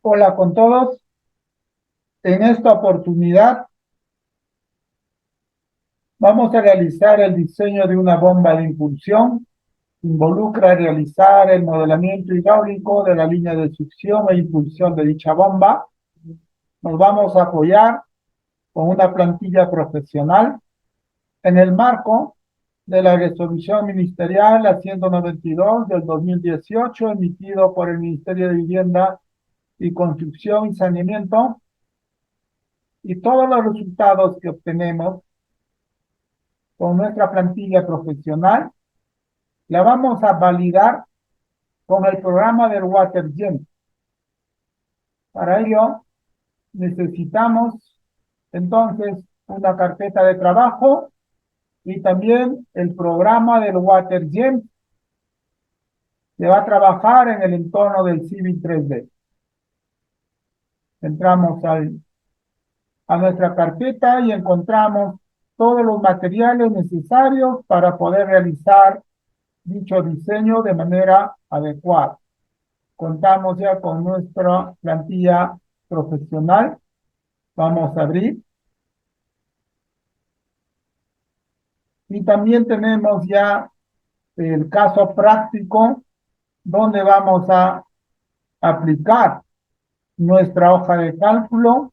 Hola con todos. En esta oportunidad vamos a realizar el diseño de una bomba de impulsión. Involucra realizar el modelamiento hidráulico de la línea de succión e impulsión de dicha bomba. Nos vamos a apoyar con una plantilla profesional en el marco de la resolución ministerial a 192 del 2018, emitido por el Ministerio de Vivienda y Construcción y Saneamiento, y todos los resultados que obtenemos con nuestra plantilla profesional, la vamos a validar con el programa del WaterGen. Para ello, necesitamos entonces una carpeta de trabajo y también el programa del WaterGen que va a trabajar en el entorno del Civil 3D. Entramos a nuestra carpeta y encontramos todos los materiales necesarios para poder realizar dicho diseño de manera adecuada. Contamos ya con nuestra plantilla profesional. Vamos a abrir. Y también tenemos ya el caso práctico donde vamos a aplicar nuestra hoja de cálculo.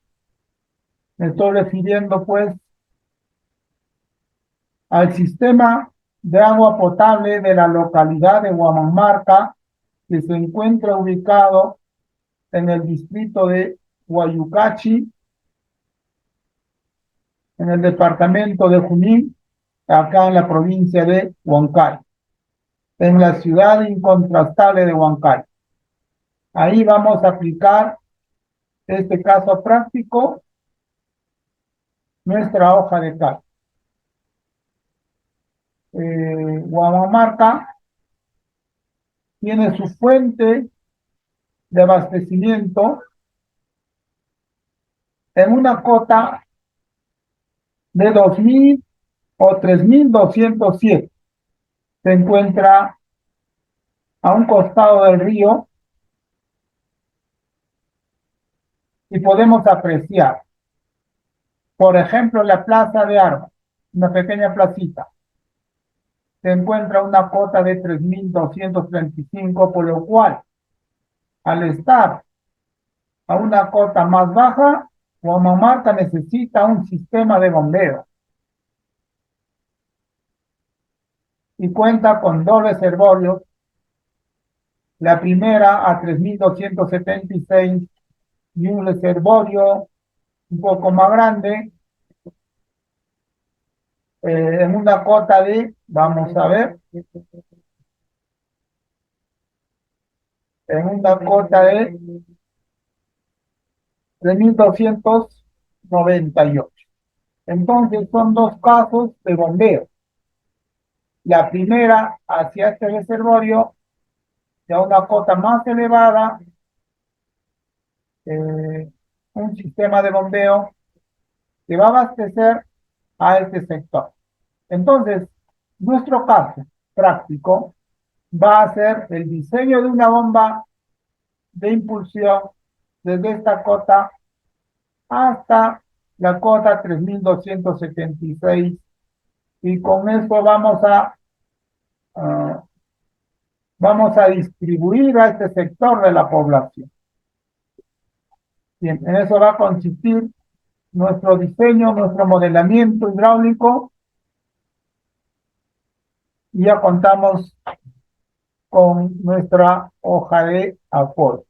Me estoy refiriendo pues al sistema de agua potable de la localidad de Huamamarca, que se encuentra ubicado en el distrito de Huayucachi, en el departamento de Junín, acá en la provincia de Huancay, en la ciudad incontrastable de Huancay. Ahí vamos a aplicar este caso práctico, nuestra hoja de cálculo. Huamamarca tiene su fuente de abastecimiento en una cota de 2000 o 3207. Se encuentra a un costado del río y podemos apreciar, por ejemplo, la Plaza de Armas, una pequeña placita. Se encuentra una cota de 3235, por lo cual, al estar a una cota más baja, Huamamarca necesita un sistema de bombeo y cuenta con dos reservorios. La primera a 3276 y un reservorio un poco más grande, en una cota de, vamos a ver, en una cota de 3298. Entonces son dos casos de bombeo. La primera hacia este reservorio, de una cota más elevada, un sistema de bombeo que va a abastecer a este sector. Entonces, nuestro caso práctico va a ser el diseño de una bomba de impulsión desde esta cota hasta la cota 3276, y con eso uh, vamos a distribuir a este sector de la población. Bien, en eso va a consistir nuestro diseño, nuestro modelamiento hidráulico, y ya contamos con nuestra hoja de apoyo.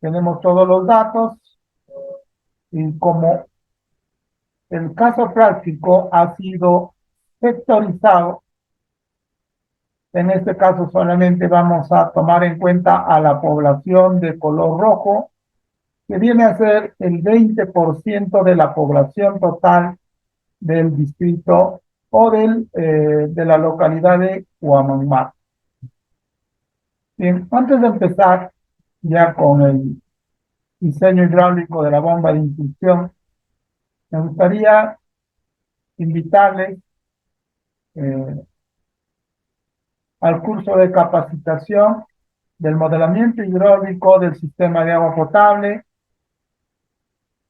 Tenemos todos los datos y como el caso práctico ha sido sectorizado, en este caso solamente vamos a tomar en cuenta a la población de color rojo, que viene a ser el 20% de la población total del distrito o de la localidad de Huamamar. Bien, antes de empezar ya con el diseño hidráulico de la bomba de impulsión, me gustaría invitarles al curso de capacitación del modelamiento hidráulico del sistema de agua potable.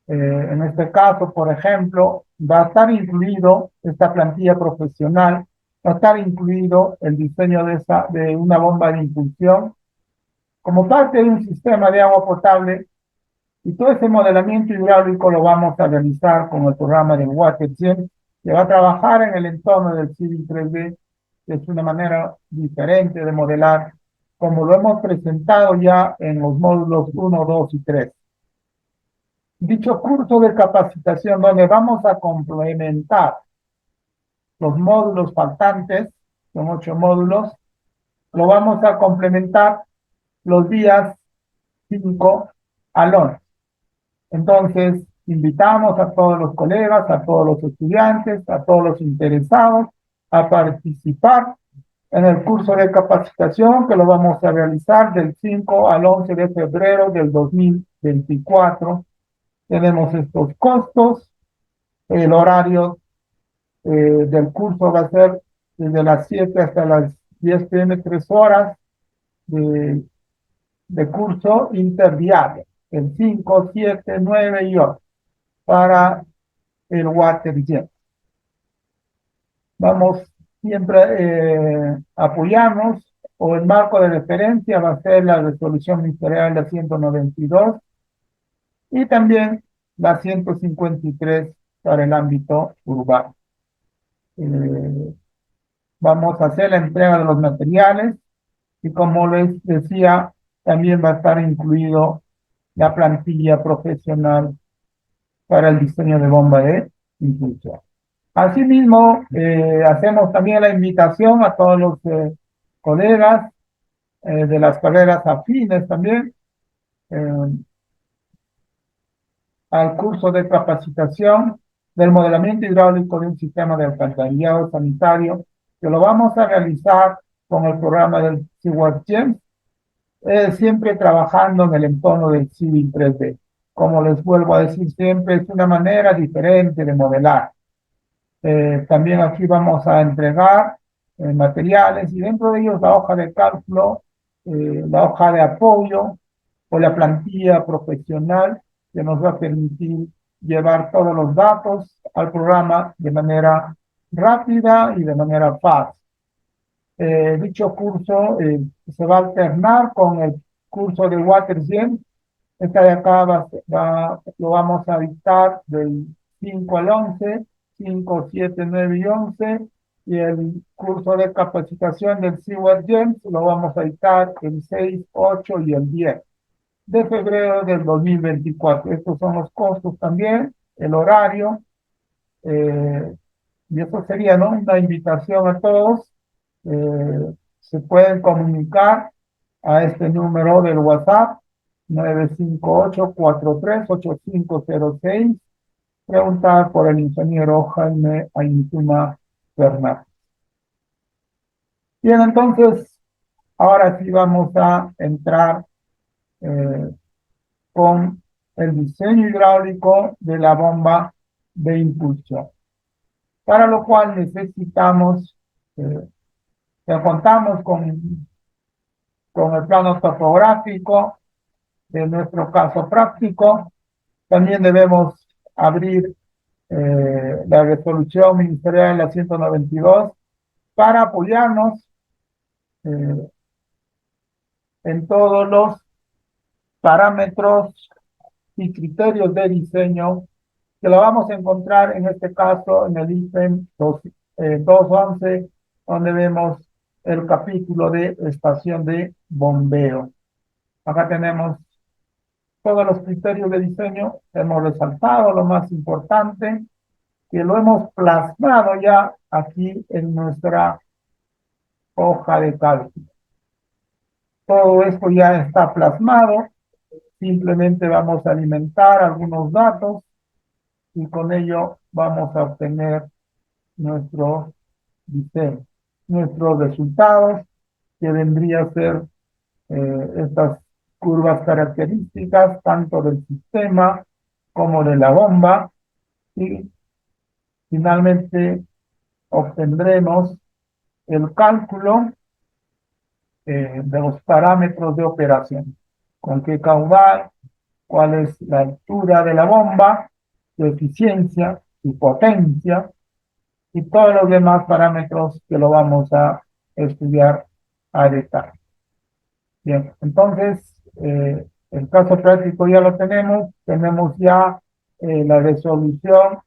En este caso, por ejemplo, va a estar incluido esta plantilla profesional, va a estar incluido el diseño de una bomba de impulsión como parte de un sistema de agua potable, y todo ese modelamiento hidráulico lo vamos a realizar con el programa de WaterGen, que va a trabajar en el entorno del Civil 3D, que es una manera diferente de modelar, como lo hemos presentado ya en los módulos 1, 2 y 3. Dicho curso de capacitación, donde vamos a complementar los módulos faltantes, son 8 módulos, lo vamos a complementar los días 5 al 11. Entonces, invitamos a todos los colegas, a todos los estudiantes, a todos los interesados a participar en el curso de capacitación que lo vamos a realizar del 5 al 11 de febrero del 2024. Tenemos estos costos. El horario del curso va a ser desde las 7 hasta las 10 p.m., 3 horas de curso interdiario, el 5, 7, 9 y 8, para el WaterJet. Vamos siempre a apoyarnos, o el marco de referencia va a ser la resolución ministerial de 192 y también la 153 para el ámbito urbano. Vamos a hacer la entrega de los materiales y, como les decía, también va a estar incluido la plantilla profesional para el diseño de bomba de impulsión. Asimismo, hacemos también la invitación a todos los colegas de las carreras afines también al curso de capacitación del modelamiento hidráulico de un sistema de alcantarillado sanitario, que lo vamos a realizar con el programa del SeaWorld, siempre trabajando en el entorno del Civil 3D. Como les vuelvo a decir siempre, es una manera diferente de modelar. También aquí vamos a entregar materiales, y dentro de ellos la hoja de cálculo, la hoja de apoyo o la plantilla profesional, que nos va a permitir llevar todos los datos al programa de manera rápida y de manera fácil. Dicho curso se va a alternar con el curso de WaterGen. Esta de acá lo vamos a dictar del 5 al 11, 5, 7, 9 y 11, y el curso de capacitación del SeaWorld lo vamos a dictar el 6, 8 y el 10 de febrero del 2024. Estos son los costos también, el horario, y eso sería, ¿no?, una invitación a todos. Se pueden comunicar a este número del WhatsApp 958-438506, preguntar por el ingeniero Jaime Ainituma Fernández. Bien, entonces, ahora sí vamos a entrar con el diseño hidráulico de la bomba de impulsión, para lo cual necesitamos, ya contamos con el plano topográfico de nuestro caso práctico. También debemos abrir la resolución ministerial de la 192 para apoyarnos en todos los parámetros y criterios de diseño que lo vamos a encontrar en este caso en el ítem 211, donde vemos el capítulo de estación de bombeo. Acá tenemos todos los criterios de diseño. Hemos resaltado lo más importante, que lo hemos plasmado ya aquí en nuestra hoja de cálculo. Todo esto ya está plasmado. Simplemente vamos a alimentar algunos datos y con ello vamos a obtener nuestro diseño, nuestros resultados, que vendría a ser estas curvas características tanto del sistema como de la bomba, y finalmente obtendremos el cálculo de los parámetros de operación. Con qué caudal, cuál es la altura de la bomba, su eficiencia, su potencia y todos los demás parámetros que lo vamos a estudiar a detalle. Bien, entonces, el caso práctico ya lo tenemos ya la resolución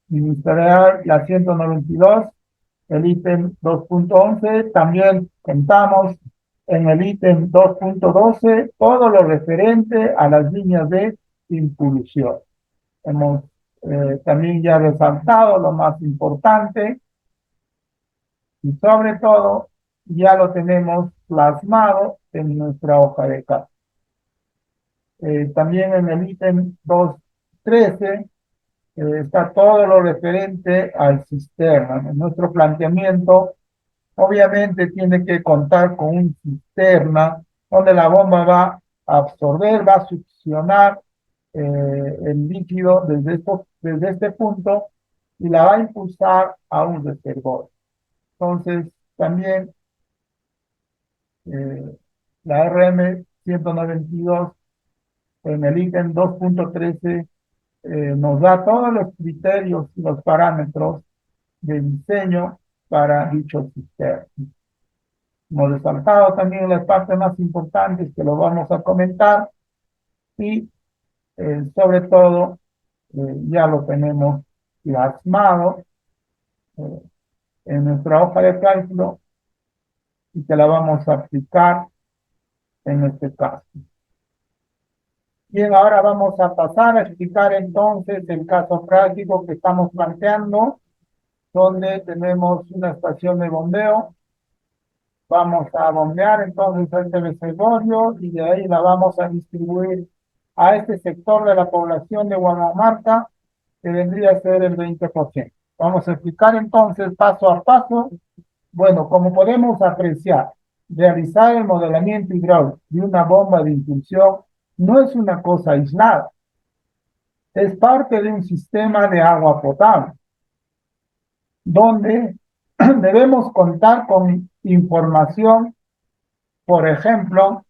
ministerial, la 192, el ítem 2.11, también contamos en el ítem 2.12 todo lo referente a las líneas de impulsión. Hemos también ya resaltado lo más importante y sobre todo ya lo tenemos plasmado en nuestra hoja de cálculo. También en el ítem 2.13 está todo lo referente al cisterna. En nuestro planteamiento, obviamente tiene que contar con un cisterna donde la bomba va a absorber, va a succionar el líquido desde este punto y la va a impulsar a un reservorio. Entonces, también la RM 192 en el ítem 2.13 nos da todos los criterios y los parámetros de diseño para dicho sistema. Hemos resaltado también las partes más importantes que lo vamos a comentar y sobre todo ya lo tenemos plasmado en nuestra hoja de cálculo y que la vamos a aplicar en este caso. Bien, ahora vamos a pasar a explicar entonces el caso práctico que estamos planteando, donde tenemos una estación de bombeo. Vamos a bombear entonces este reservorio y de ahí la vamos a distribuir a este sector de la población de Huamamarca, que vendría a ser el 20%. Vamos a explicar entonces paso a paso. Bueno, como podemos apreciar, realizar el modelamiento hidráulico de una bomba de impulsión no es una cosa aislada, es parte de un sistema de agua potable, donde debemos contar con información, por ejemplo,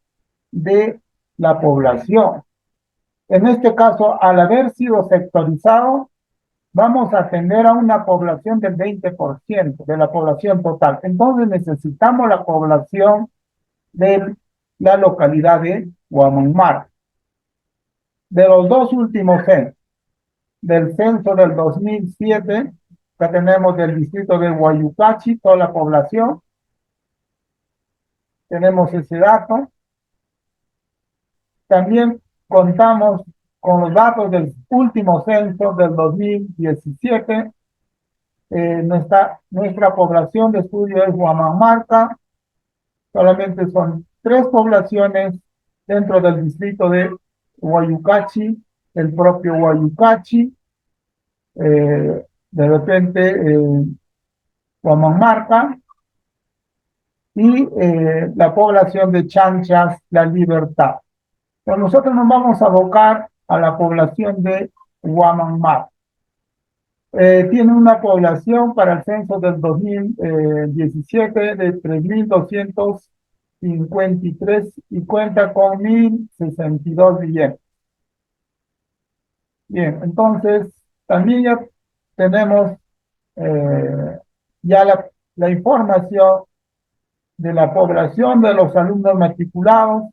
de la población. En este caso, al haber sido sectorizado, vamos a atender a una población del 20% de la población total. Entonces necesitamos la población de la localidad de Huamangmar. De los dos últimos censos, del censo del 2007, que tenemos del distrito de Huayucachi, toda la población, tenemos ese dato. También contamos con los datos del último censo del 2017. Nuestra población de estudio es Huamamarca. Solamente son 3 poblaciones dentro del distrito de Huayucachi, el propio Huayucachi, de repente Huamamarca y la población de Chanchas, La Libertad. Pues nosotros nos vamos a abocar a la población de Huamangmar. Tiene una población para el censo del 2017 de 3.253 y cuenta con 1.062 viviendas. Bien, entonces también ya tenemos ya la información de la población de los alumnos matriculados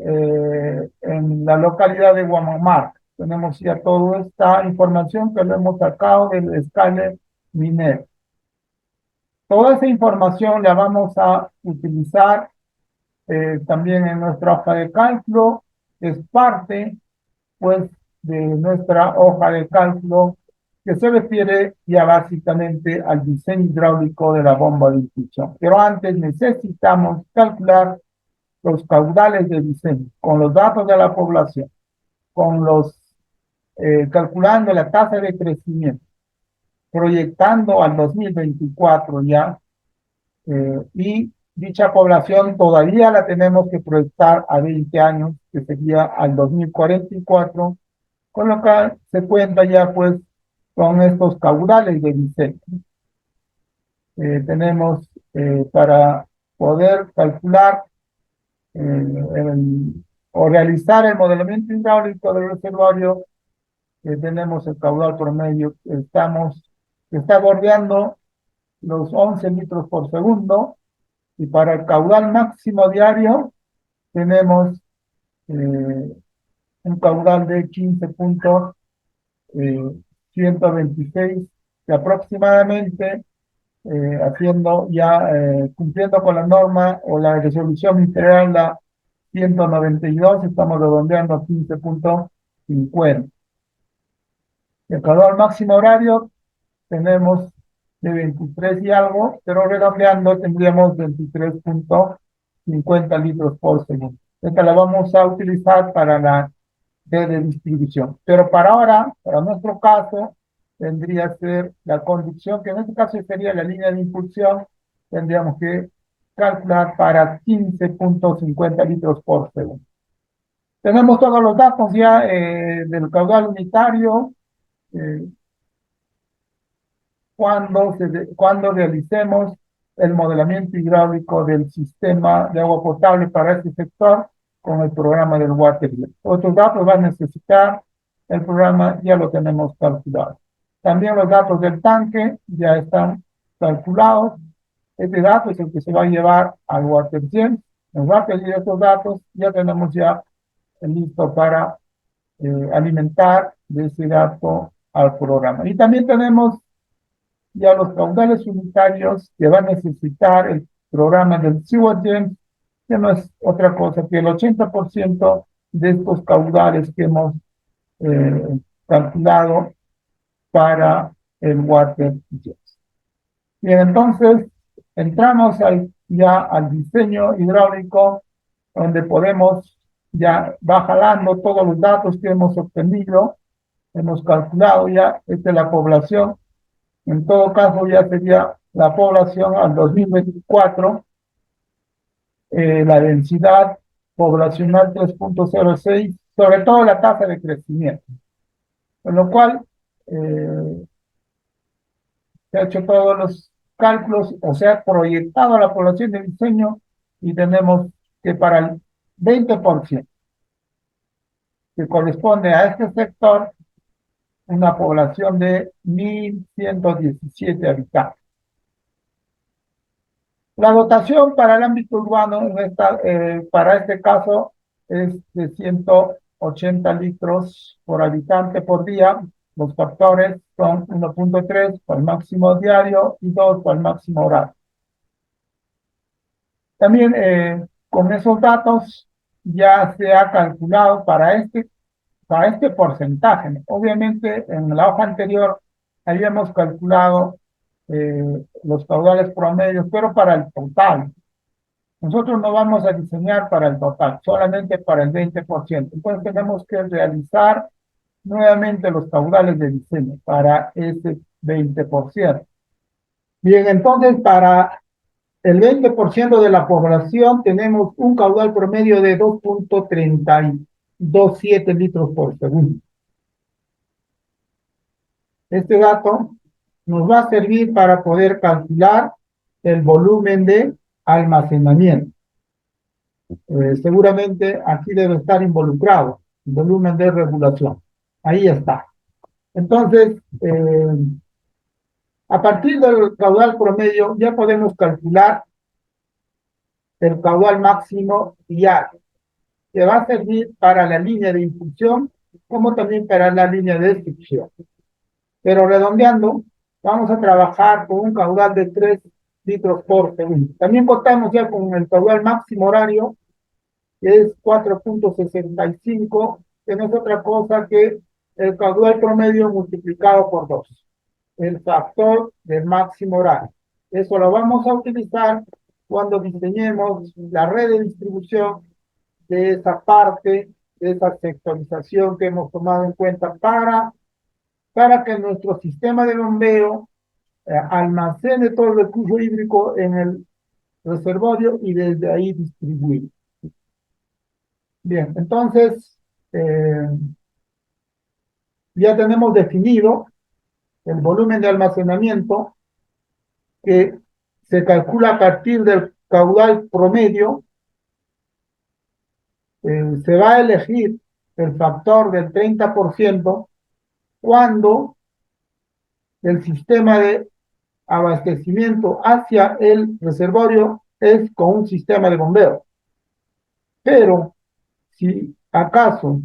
en la localidad de Huamangmar. Tenemos ya toda esta información que lo hemos sacado del escáner minero. Toda esa información la vamos a utilizar también en nuestra hoja de cálculo. Es parte, pues, de nuestra hoja de cálculo que se refiere ya básicamente al diseño hidráulico de la bomba de impulsión. Pero antes necesitamos calcular los caudales de diseño con los datos de la población, con los calculando la tasa de crecimiento, proyectando al 2024 ya, y dicha población todavía la tenemos que proyectar a 20 años, que sería al 2044, con lo que se cuenta ya pues con estos caudales de diseño. Tenemos para poder calcular o realizar el modelamiento hidráulico del reservorio. Tenemos el caudal promedio, está bordeando los 11 litros por segundo, y para el caudal máximo diario tenemos un caudal de 15.126, que aproximadamente, cumpliendo con la norma o la resolución ministerial, la 192, estamos redondeando a 15.50. El caudal máximo horario tenemos de 23 y algo, pero redondeando tendríamos 23.50 litros por segundo. Esta la vamos a utilizar para la red de distribución. Pero para ahora, para nuestro caso, tendría que ser la conducción, que en este caso sería la línea de impulsión. Tendríamos que calcular para 15.50 litros por segundo. Tenemos todos los datos ya del caudal unitario. Cuando realicemos el modelamiento hidráulico del sistema de agua potable para este sector con el programa del WaterJet. Otros datos va a necesitar, el programa ya lo tenemos calculado. También los datos del tanque ya están calculados. Este dato es el que se va a llevar al WaterJet. Nos va a pedir estos datos, ya tenemos ya listo para alimentar de ese dato al programa. Y también tenemos ya los caudales unitarios que va a necesitar el programa del SeaWater, que no es otra cosa que el 80% de estos caudales que hemos calculado para el WaterJet. Bien, entonces entramos ya al diseño hidráulico, donde ya va jalando todos los datos que hemos obtenido, hemos calculado ya. Esta es la población. En todo caso, ya sería la población al 2024, la densidad poblacional 3.06, sobre todo la tasa de crecimiento. Con lo cual, se ha hecho todos los cálculos, o se ha proyectado la población de diseño, y tenemos que para el 20%, que corresponde a este sector, una población de 1.117 habitantes. La dotación para el ámbito urbano para este caso es de 180 litros por habitante por día. Los factores son 1.3 para el máximo diario y 2 para el máximo horario. También con esos datos ya se ha calculado para este porcentaje. Obviamente en la hoja anterior habíamos calculado los caudales promedios, pero para el total. Nosotros no vamos a diseñar para el total, solamente para el 20%. Entonces tenemos que realizar nuevamente los caudales de diseño para ese 20%. Bien, entonces para el 20% de la población tenemos un caudal promedio de 2.327 litros por segundo. Este dato nos va a servir para poder calcular el volumen de almacenamiento. Seguramente aquí debe estar involucrado el volumen de regulación. Ahí está. Entonces, a partir del caudal promedio ya podemos calcular el caudal máximo diario, que va a servir para la línea de impulsión como también para la línea de succión. Pero redondeando, vamos a trabajar con un caudal de 3 litros por segundo. También contamos ya con el caudal máximo horario, que es 4.65, que no es otra cosa que el caudal promedio multiplicado por 2, el factor del máximo horario. Eso lo vamos a utilizar cuando diseñemos la red de distribución de esa parte, de esa sectorización que hemos tomado en cuenta para que nuestro sistema de bombeo almacene todo el recurso hídrico en el reservorio y desde ahí distribuir. Bien, entonces ya tenemos definido el volumen de almacenamiento, que se calcula a partir del caudal promedio, se va a elegir el factor del 30% cuando el sistema de abastecimiento hacia el reservorio es con un sistema de bombeo. Pero si acaso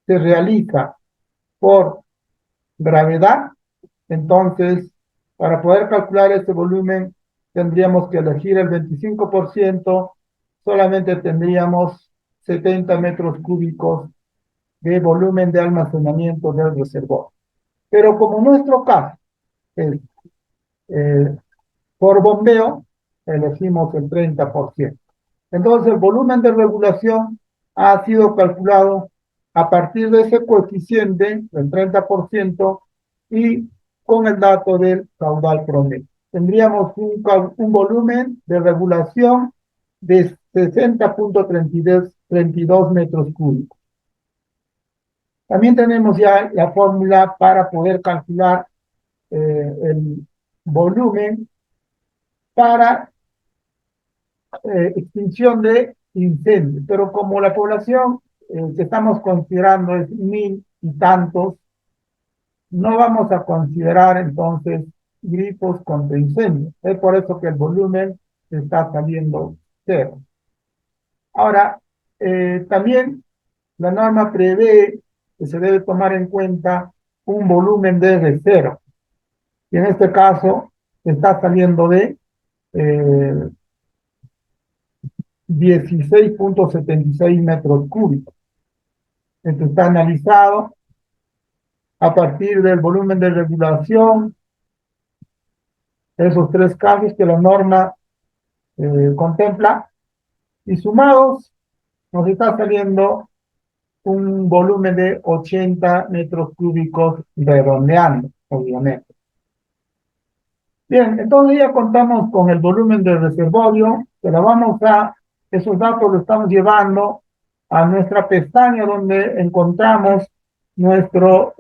se realiza por gravedad, entonces para poder calcular este volumen tendríamos que elegir el 25%, solamente tendríamos 70 metros cúbicos de volumen de almacenamiento del reservorio. Pero como nuestro caso es por bombeo, elegimos el 30%. Entonces, el volumen de regulación ha sido calculado a partir de ese coeficiente del 30% y con el dato del caudal promedio. Tendríamos un volumen de regulación de 60.32 metros cúbicos. También tenemos ya la fórmula para poder calcular el volumen para extinción de incendios, pero como la población que estamos considerando es 1000 y tantos, no vamos a considerar entonces grifos contra incendios. Es por eso que el volumen está saliendo cero. Ahora, también la norma prevé que se debe tomar en cuenta un volumen de reserva, y en este caso está saliendo de 16.76 metros cúbicos. Esto está analizado a partir del volumen de regulación, esos tres casos que la norma contempla, y sumados nos está saliendo un volumen de 80 metros cúbicos redondeando, obviamente. Bien, entonces ya contamos con el volumen del reservorio, pero esos datos los estamos llevando a nuestra pestaña donde encontramos nuestro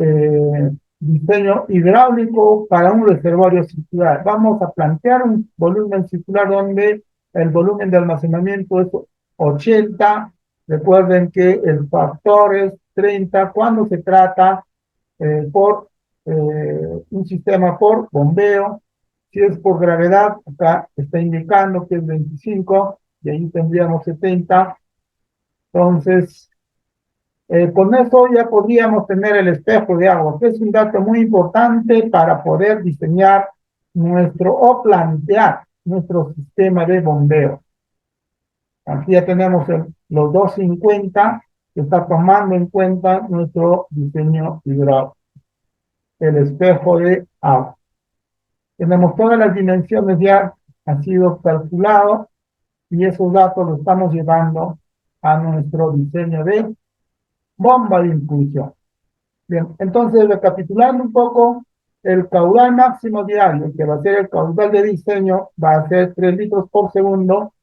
diseño hidráulico para un reservorio circular. Vamos a plantear un volumen circular donde el volumen de almacenamiento es 80. Recuerden que el factor es 30 cuando se trata por un sistema por bombeo. Si es por gravedad, acá está indicando que es 25 y ahí tendríamos 70. Entonces, con eso ya podríamos tener el espejo de agua, que es un dato muy importante para poder diseñar o plantear nuestro sistema de bombeo. Aquí ya tenemos los 250 que está tomando en cuenta nuestro diseño hidráulico, el espejo de agua. Tenemos todas las dimensiones ya han sido calculados y esos datos los estamos llevando a nuestro diseño de bomba de impulsión. Bien, entonces recapitulando un poco, el caudal máximo diario, que va a ser el caudal de diseño, va a ser 3 litros por segundo.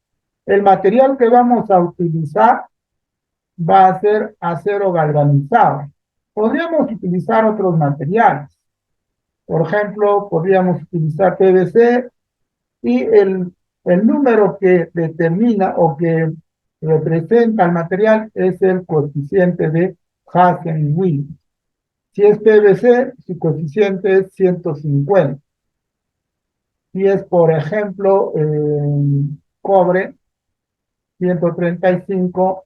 El material que vamos a utilizar va a ser acero galvanizado. Podríamos utilizar otros materiales. Por ejemplo, podríamos utilizar PVC y el número que determina o que representa el material es el coeficiente de Hazen-Williams. Si es PVC, su coeficiente es 150. Si es, por ejemplo, cobre, 135,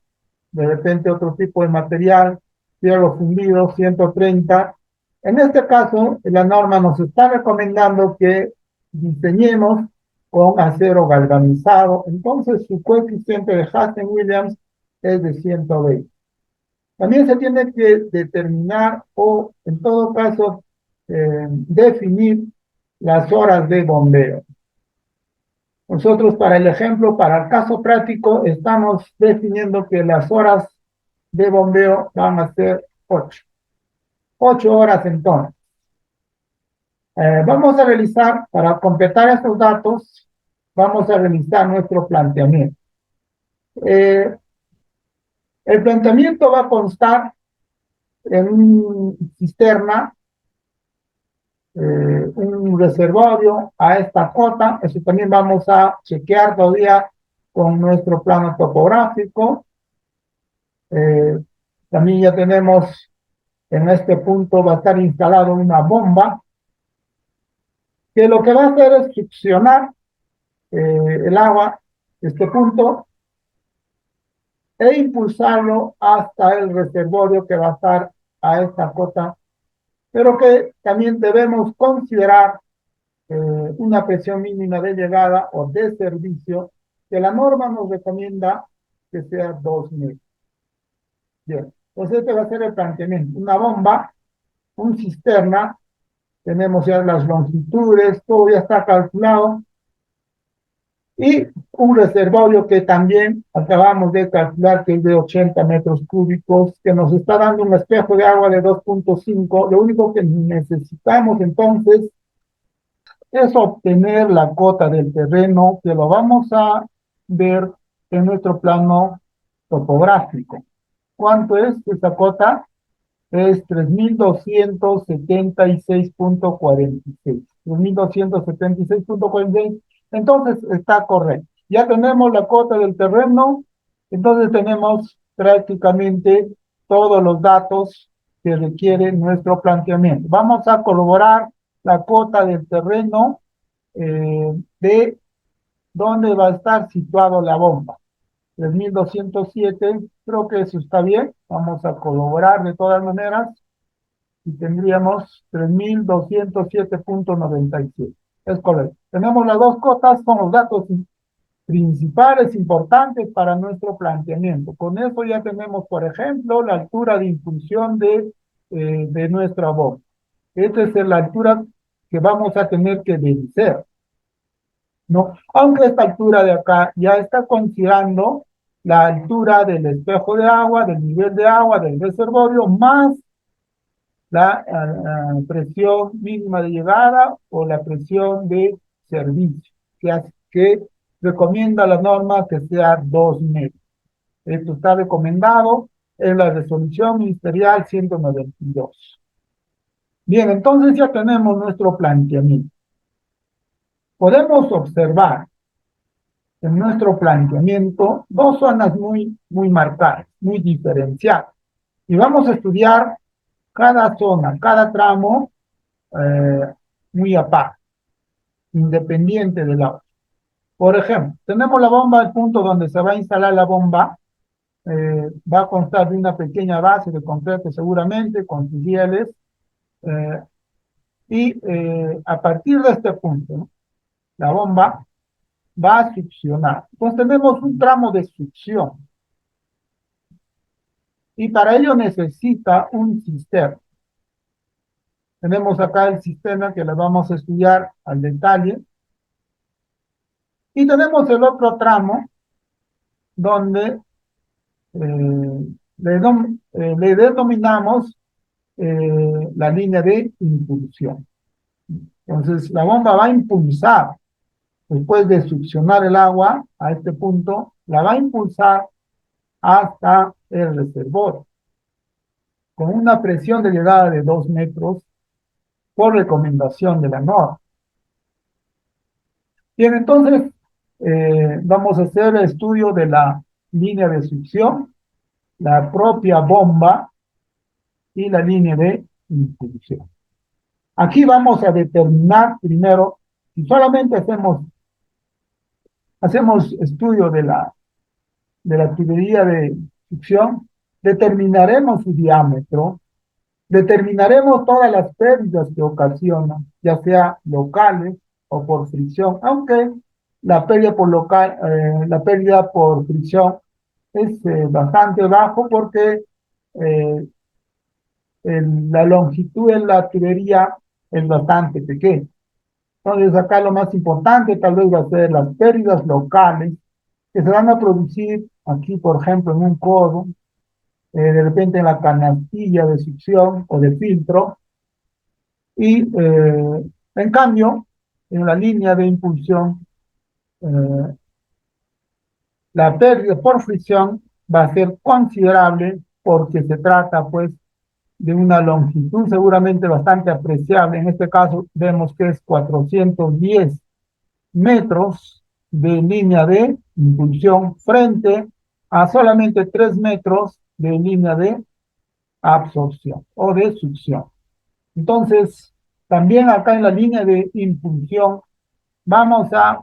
de repente otro tipo de material, hierro fundido, 130. En este caso, la norma nos está recomendando que diseñemos con acero galvanizado, entonces su coeficiente de Hazen-Williams es de 120. También se tiene que determinar o, en todo caso, definir las horas de bombeo. Nosotros para el ejemplo, para el caso práctico, estamos definiendo que las horas de bombeo van a ser 8. 8 horas entonces. Vamos a realizar, para completar estos datos, vamos a realizar nuestro planteamiento. El planteamiento va a constar en una cisterna, un reservorio a esta cota. Eso también vamos a chequear todavía con nuestro plano topográfico. También ya tenemos en este punto va a estar instalado una bomba que lo que va a hacer es succionar el agua de este punto e impulsarlo hasta el reservorio que va a estar a esta cota, pero que también debemos considerar una presión mínima de llegada o de servicio que la norma nos recomienda que sea 2 metros. Bien, entonces este va a ser el planteamiento. Una bomba, un cisterna, tenemos ya las longitudes, todo ya está calculado, y un reservorio que también acabamos de calcular que es de 80 metros cúbicos, que nos está dando un espejo de agua de 2.5. Lo único que necesitamos entonces es obtener la cota del terreno, que lo vamos a ver en nuestro plano topográfico. ¿Cuánto es esa cota? Es 3.276.46. 3.276.46. Entonces está correcto. Ya tenemos la cota del terreno, entonces tenemos prácticamente todos los datos que requiere nuestro planteamiento. Vamos a corroborar la cota del terreno de dónde va a estar situado la bomba. 3.207, creo que eso está bien. Vamos a corroborar de todas maneras y tendríamos 3.207.97. Es correcto. Tenemos las dos cotas, son los datos principales importantes para nuestro planteamiento. Con eso ya tenemos, por ejemplo, la altura de impulsión de nuestra bomba. Esta es la altura que vamos a tener que vencer, ¿no? Aunque esta altura de acá ya está considerando la altura del espejo de agua, del nivel de agua, del reservorio, más la presión mínima de llegada o la presión de servicio, que recomienda la norma que sea 2 metros. Esto está recomendado en la resolución ministerial 192. Bien, entonces ya tenemos nuestro planteamiento. Podemos observar en nuestro planteamiento dos zonas muy marcadas, muy diferenciadas. Y vamos a estudiar cada zona, cada tramo muy aparte, independiente del otro. Por ejemplo, tenemos la bomba, el punto donde se va a instalar la bomba, va a constar de una pequeña base de concreto seguramente, con sus rieles, y a partir de este punto, ¿no?, la bomba va a succionar. Entonces tenemos un tramo de succión, y para ello necesita un cisterna. Tenemos acá el sistema que lo vamos a estudiar al detalle. Y tenemos el otro tramo donde le denominamos la línea de impulsión. Entonces la bomba va a impulsar, después de succionar el agua a este punto, la va a impulsar hasta el reservorio, con una presión de llegada de 2 metros por recomendación de la norma. Bien, entonces vamos a hacer el estudio de la línea de succión, la propia bomba y la línea de impulsión. Aquí vamos a determinar primero, si solamente hacemos estudio de la tubería de succión, determinaremos su diámetro, determinaremos todas las pérdidas que ocasiona, ya sea locales o por fricción, aunque la pérdida la pérdida por fricción es bastante bajo porque la longitud de la tubería es bastante pequeña. Entonces acá lo más importante tal vez va a ser las pérdidas locales que se van a producir aquí, por ejemplo, en un codo, de repente en la canastilla de succión o de filtro, y en cambio, en la línea de impulsión, eh, la pérdida por fricción va a ser considerable porque se trata pues de una longitud seguramente bastante apreciable. En este caso vemos que es 410 metros de línea de impulsión frente a solamente 3 metros de línea de absorción o de succión. Entonces, también acá en la línea de impulsión vamos a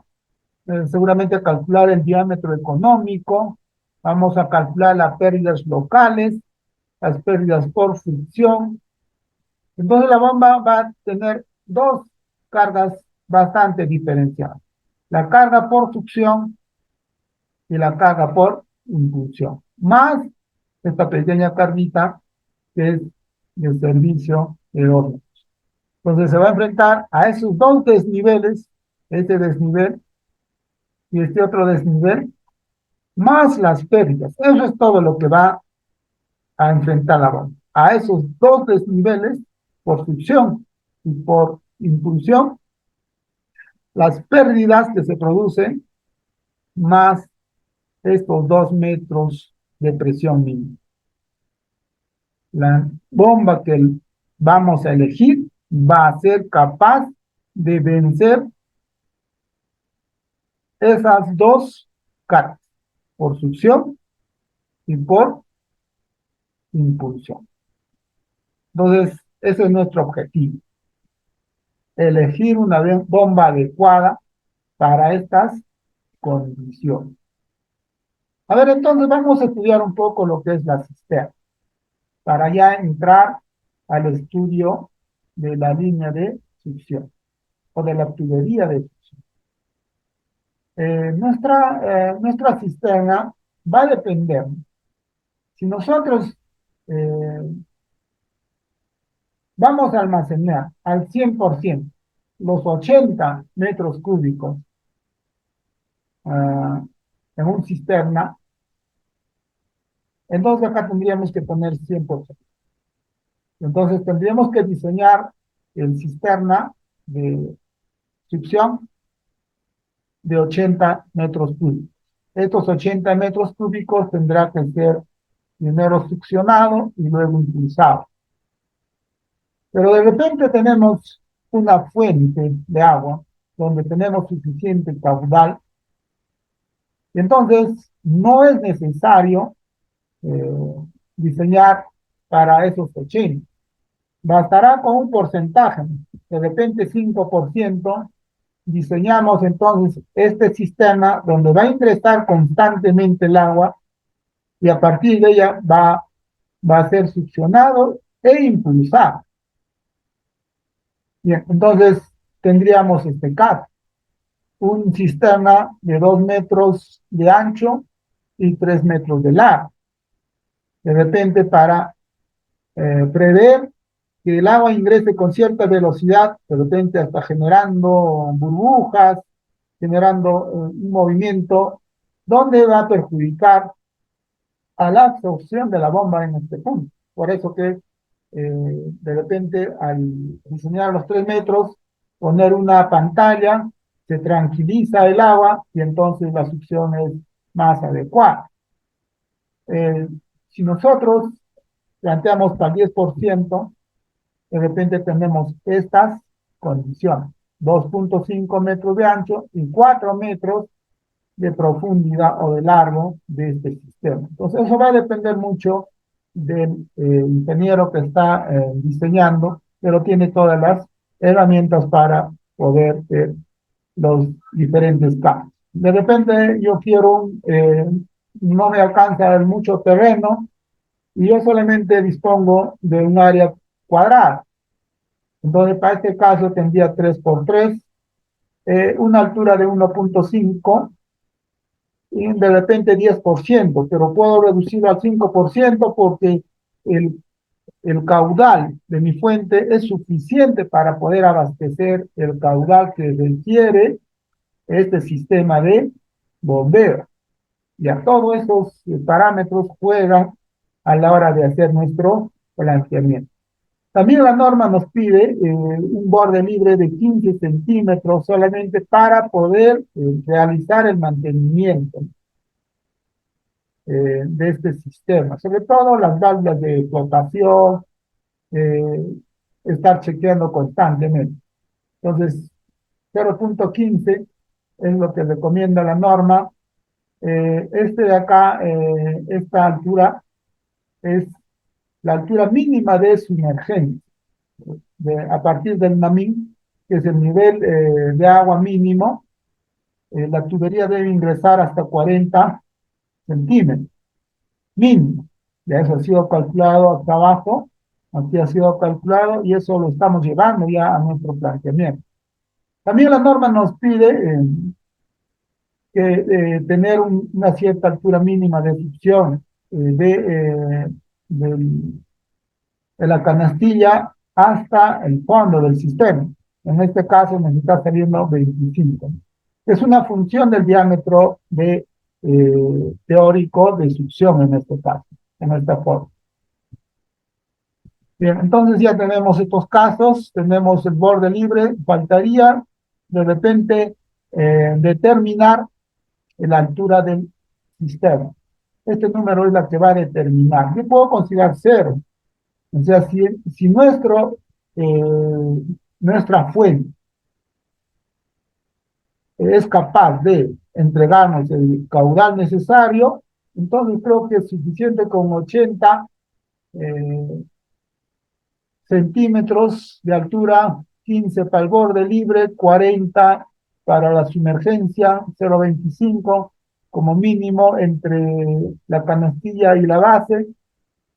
seguramente calcular el diámetro económico, vamos a calcular las pérdidas locales, las pérdidas por fricción. Entonces la bomba va a tener dos cargas bastante diferenciadas. La carga por succión y la carga por impulsión. Más esta pequeña carguita que es de servicio de orden. Entonces se va a enfrentar a esos dos desniveles, este desnivel y este otro desnivel, más las pérdidas. Eso es todo lo que va a enfrentar la bomba. A esos dos desniveles, por succión y por impulsión, las pérdidas que se producen, más estos 2 metros de presión mínima. La bomba que vamos a elegir va a ser capaz de vencer esas dos cargas, por succión y por impulsión. Entonces, ese es nuestro objetivo, elegir una bomba adecuada para estas condiciones. A ver, entonces vamos a estudiar un poco lo que es la cisterna, para ya entrar al estudio de la línea de succión o de la tubería de succión. Nuestra cisterna va a depender. Si nosotros vamos a almacenar al 100% los 80 metros cúbicos en un cisterna, entonces acá tendríamos que poner 100%. Entonces tendríamos que diseñar el cisterna de succión de 80 metros cúbicos. Estos 80 metros cúbicos tendrá que ser primero succionado y luego impulsado. Pero de repente tenemos una fuente de agua donde tenemos suficiente caudal. Entonces, no es necesario diseñar para esos 80. Bastará con un porcentaje, de repente 5%, diseñamos entonces este sistema donde va a ingresar constantemente el agua y a partir de ella va a ser succionado e impulsado. Bien, entonces tendríamos este caso, un sistema de 2 metros de ancho y 3 metros de largo. De repente para prever que el agua ingrese con cierta velocidad, de repente hasta generando burbujas, generando un movimiento, donde va a perjudicar a la absorción de la bomba en este punto. Por eso que de repente al diseñar los 3 metros, poner una pantalla, se tranquiliza el agua y entonces la succión es más adecuada. Si nosotros planteamos para el 10%, de repente tenemos estas condiciones: 2.5 metros de ancho y 4 metros de profundidad o de largo de este sistema. Entonces eso va a depender mucho del ingeniero que está diseñando, pero tiene todas las herramientas para poder ver los diferentes casos. De repente yo quiero, no me alcanza mucho terreno y yo solamente dispongo de un área cuadrada. Entonces para este caso tendría 3 por 3, una altura de 1.5 y de repente 10%, pero puedo reducirlo al 5% porque el caudal de mi fuente es suficiente para poder abastecer el caudal que requiere este sistema de bombeo. Y a todos esos parámetros juegan a la hora de hacer nuestro planteamiento. También la norma nos pide un borde libre de 15 centímetros solamente para poder realizar el mantenimiento de este sistema, sobre todo las válvulas de flotación, eh, estar chequeando constantemente. Entonces, 0.15 es lo que recomienda la norma. Este de acá, esta altura es la altura mínima de sumergencia, a partir del NAMIN, que es el nivel de agua mínimo. La tubería debe ingresar hasta 40 centímetros, mínimo. Ya eso ha sido calculado acá abajo, aquí ha sido calculado y eso lo estamos llevando ya a nuestro planteamiento. También la norma nos pide que tener una cierta altura mínima de succión del- de la canastilla hasta el fondo del sistema. En este caso nos está saliendo 25. Es una función del diámetro teórico de succión en este caso, en esta forma. Bien, entonces ya tenemos estos casos, tenemos el borde libre, faltaría de repente determinar la altura del sistema. Este número es la que va a determinar. Yo puedo considerar cero. O sea, si nuestra fuente es capaz de entregarnos el caudal necesario, entonces creo que es suficiente con 80 eh, centímetros de altura, 15 para el borde libre, 40 para la sumergencia, 0,25 como mínimo entre la canastilla y la base.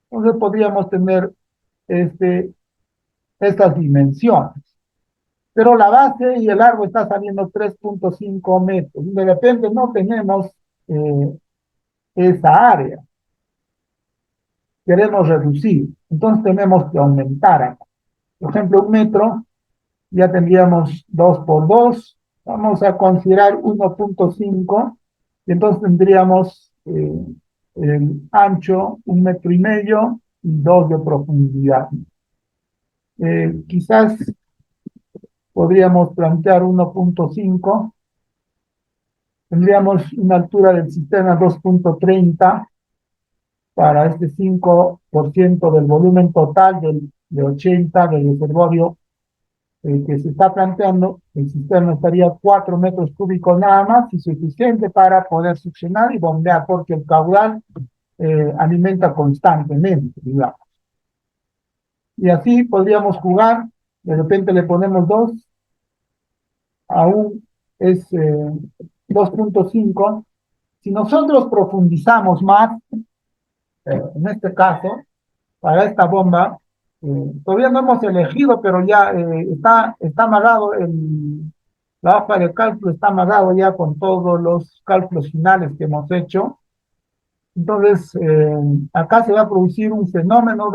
Entonces podríamos tener este, estas dimensiones. Pero la base y el largo está saliendo 3.5 metros. De repente no tenemos eh, esa área. Queremos reducir. Entonces tenemos que aumentar. Por ejemplo, 1 metro, ya tendríamos 2 por 2. Vamos a considerar 1.5. Y entonces tendríamos el ancho 1,5 metros y 2 de profundidad. Quizás podríamos plantear 1.5. Tendríamos una altura del sistema 2.30 para este 5% del volumen total de 80 del reservorio que se está planteando. El sistema estaría 4 metros cúbicos nada más y suficiente para poder succionar y bombear, porque el caudal alimenta constantemente, digamos. Y así podríamos jugar, de repente le ponemos 2, aún es 2.5. Si nosotros profundizamos más, en este caso, para esta bomba, todavía no hemos elegido, pero ya está amarrado, la hoja de cálculo está amarrado ya con todos los cálculos finales que hemos hecho. Entonces, acá se va a producir un fenómeno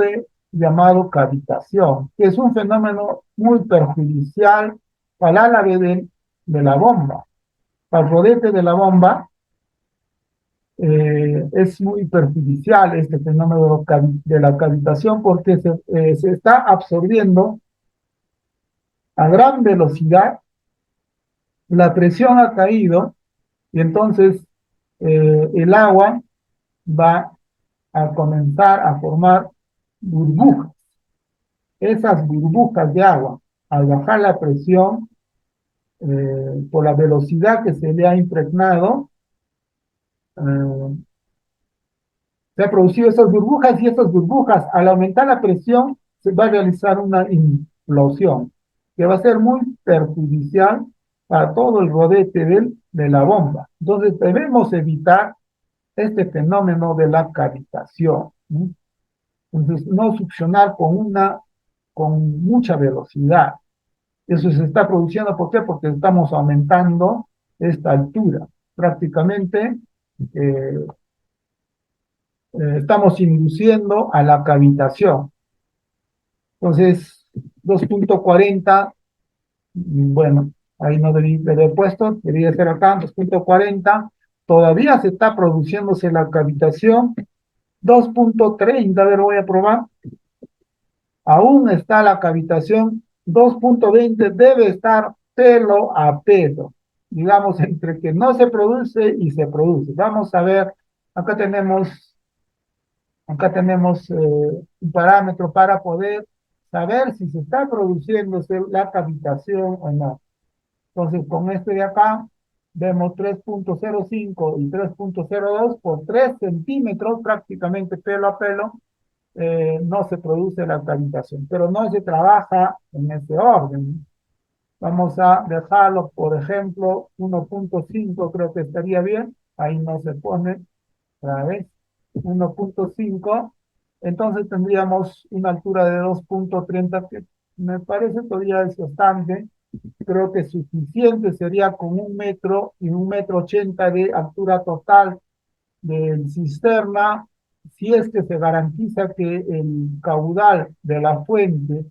llamado cavitación, que es un fenómeno muy perjudicial para la de la bomba, para el rodete de la bomba. Es muy perjudicial este fenómeno de la cavitación porque se está absorbiendo a gran velocidad, la presión ha caído y entonces el agua va a comenzar a formar burbujas. Esas burbujas de agua, al bajar la presión, por la velocidad que se le ha impregnado, eh, se han producido esas burbujas y esas burbujas, al aumentar la presión, se va a realizar una implosión que va a ser muy perjudicial para todo el rodete de la bomba. Entonces debemos evitar este fenómeno de la cavitación, ¿sí? Entonces no succionar con mucha velocidad. Eso se está produciendo, ¿por qué? Porque estamos aumentando esta altura. Prácticamente eh, estamos induciendo a la cavitación. Entonces, 2.40, bueno, ahí no debí haber puesto, debería ser acá, 2.40, todavía se está produciéndose la cavitación. 2.30, a ver, voy a probar, aún está la cavitación. 2.20 debe estar pelo a pelo, digamos, entre que no se produce y se produce. Vamos a ver, acá tenemos un parámetro para poder saber si se está produciéndose la cavitación o no. Entonces, con este de acá, vemos 3.05 y 3.02 por 3 centímetros, prácticamente pelo a pelo, no se produce la cavitación, pero no se trabaja en ese orden. Vamos a dejarlo, por ejemplo, 1.5 creo que estaría bien, ahí no se pone, otra vez, 1.5, entonces tendríamos una altura de 2.30, que me parece todavía es bastante. Creo que suficiente sería con 1 metro y 1,80 m de altura total del cisterna, si es que se garantiza que el caudal de la fuente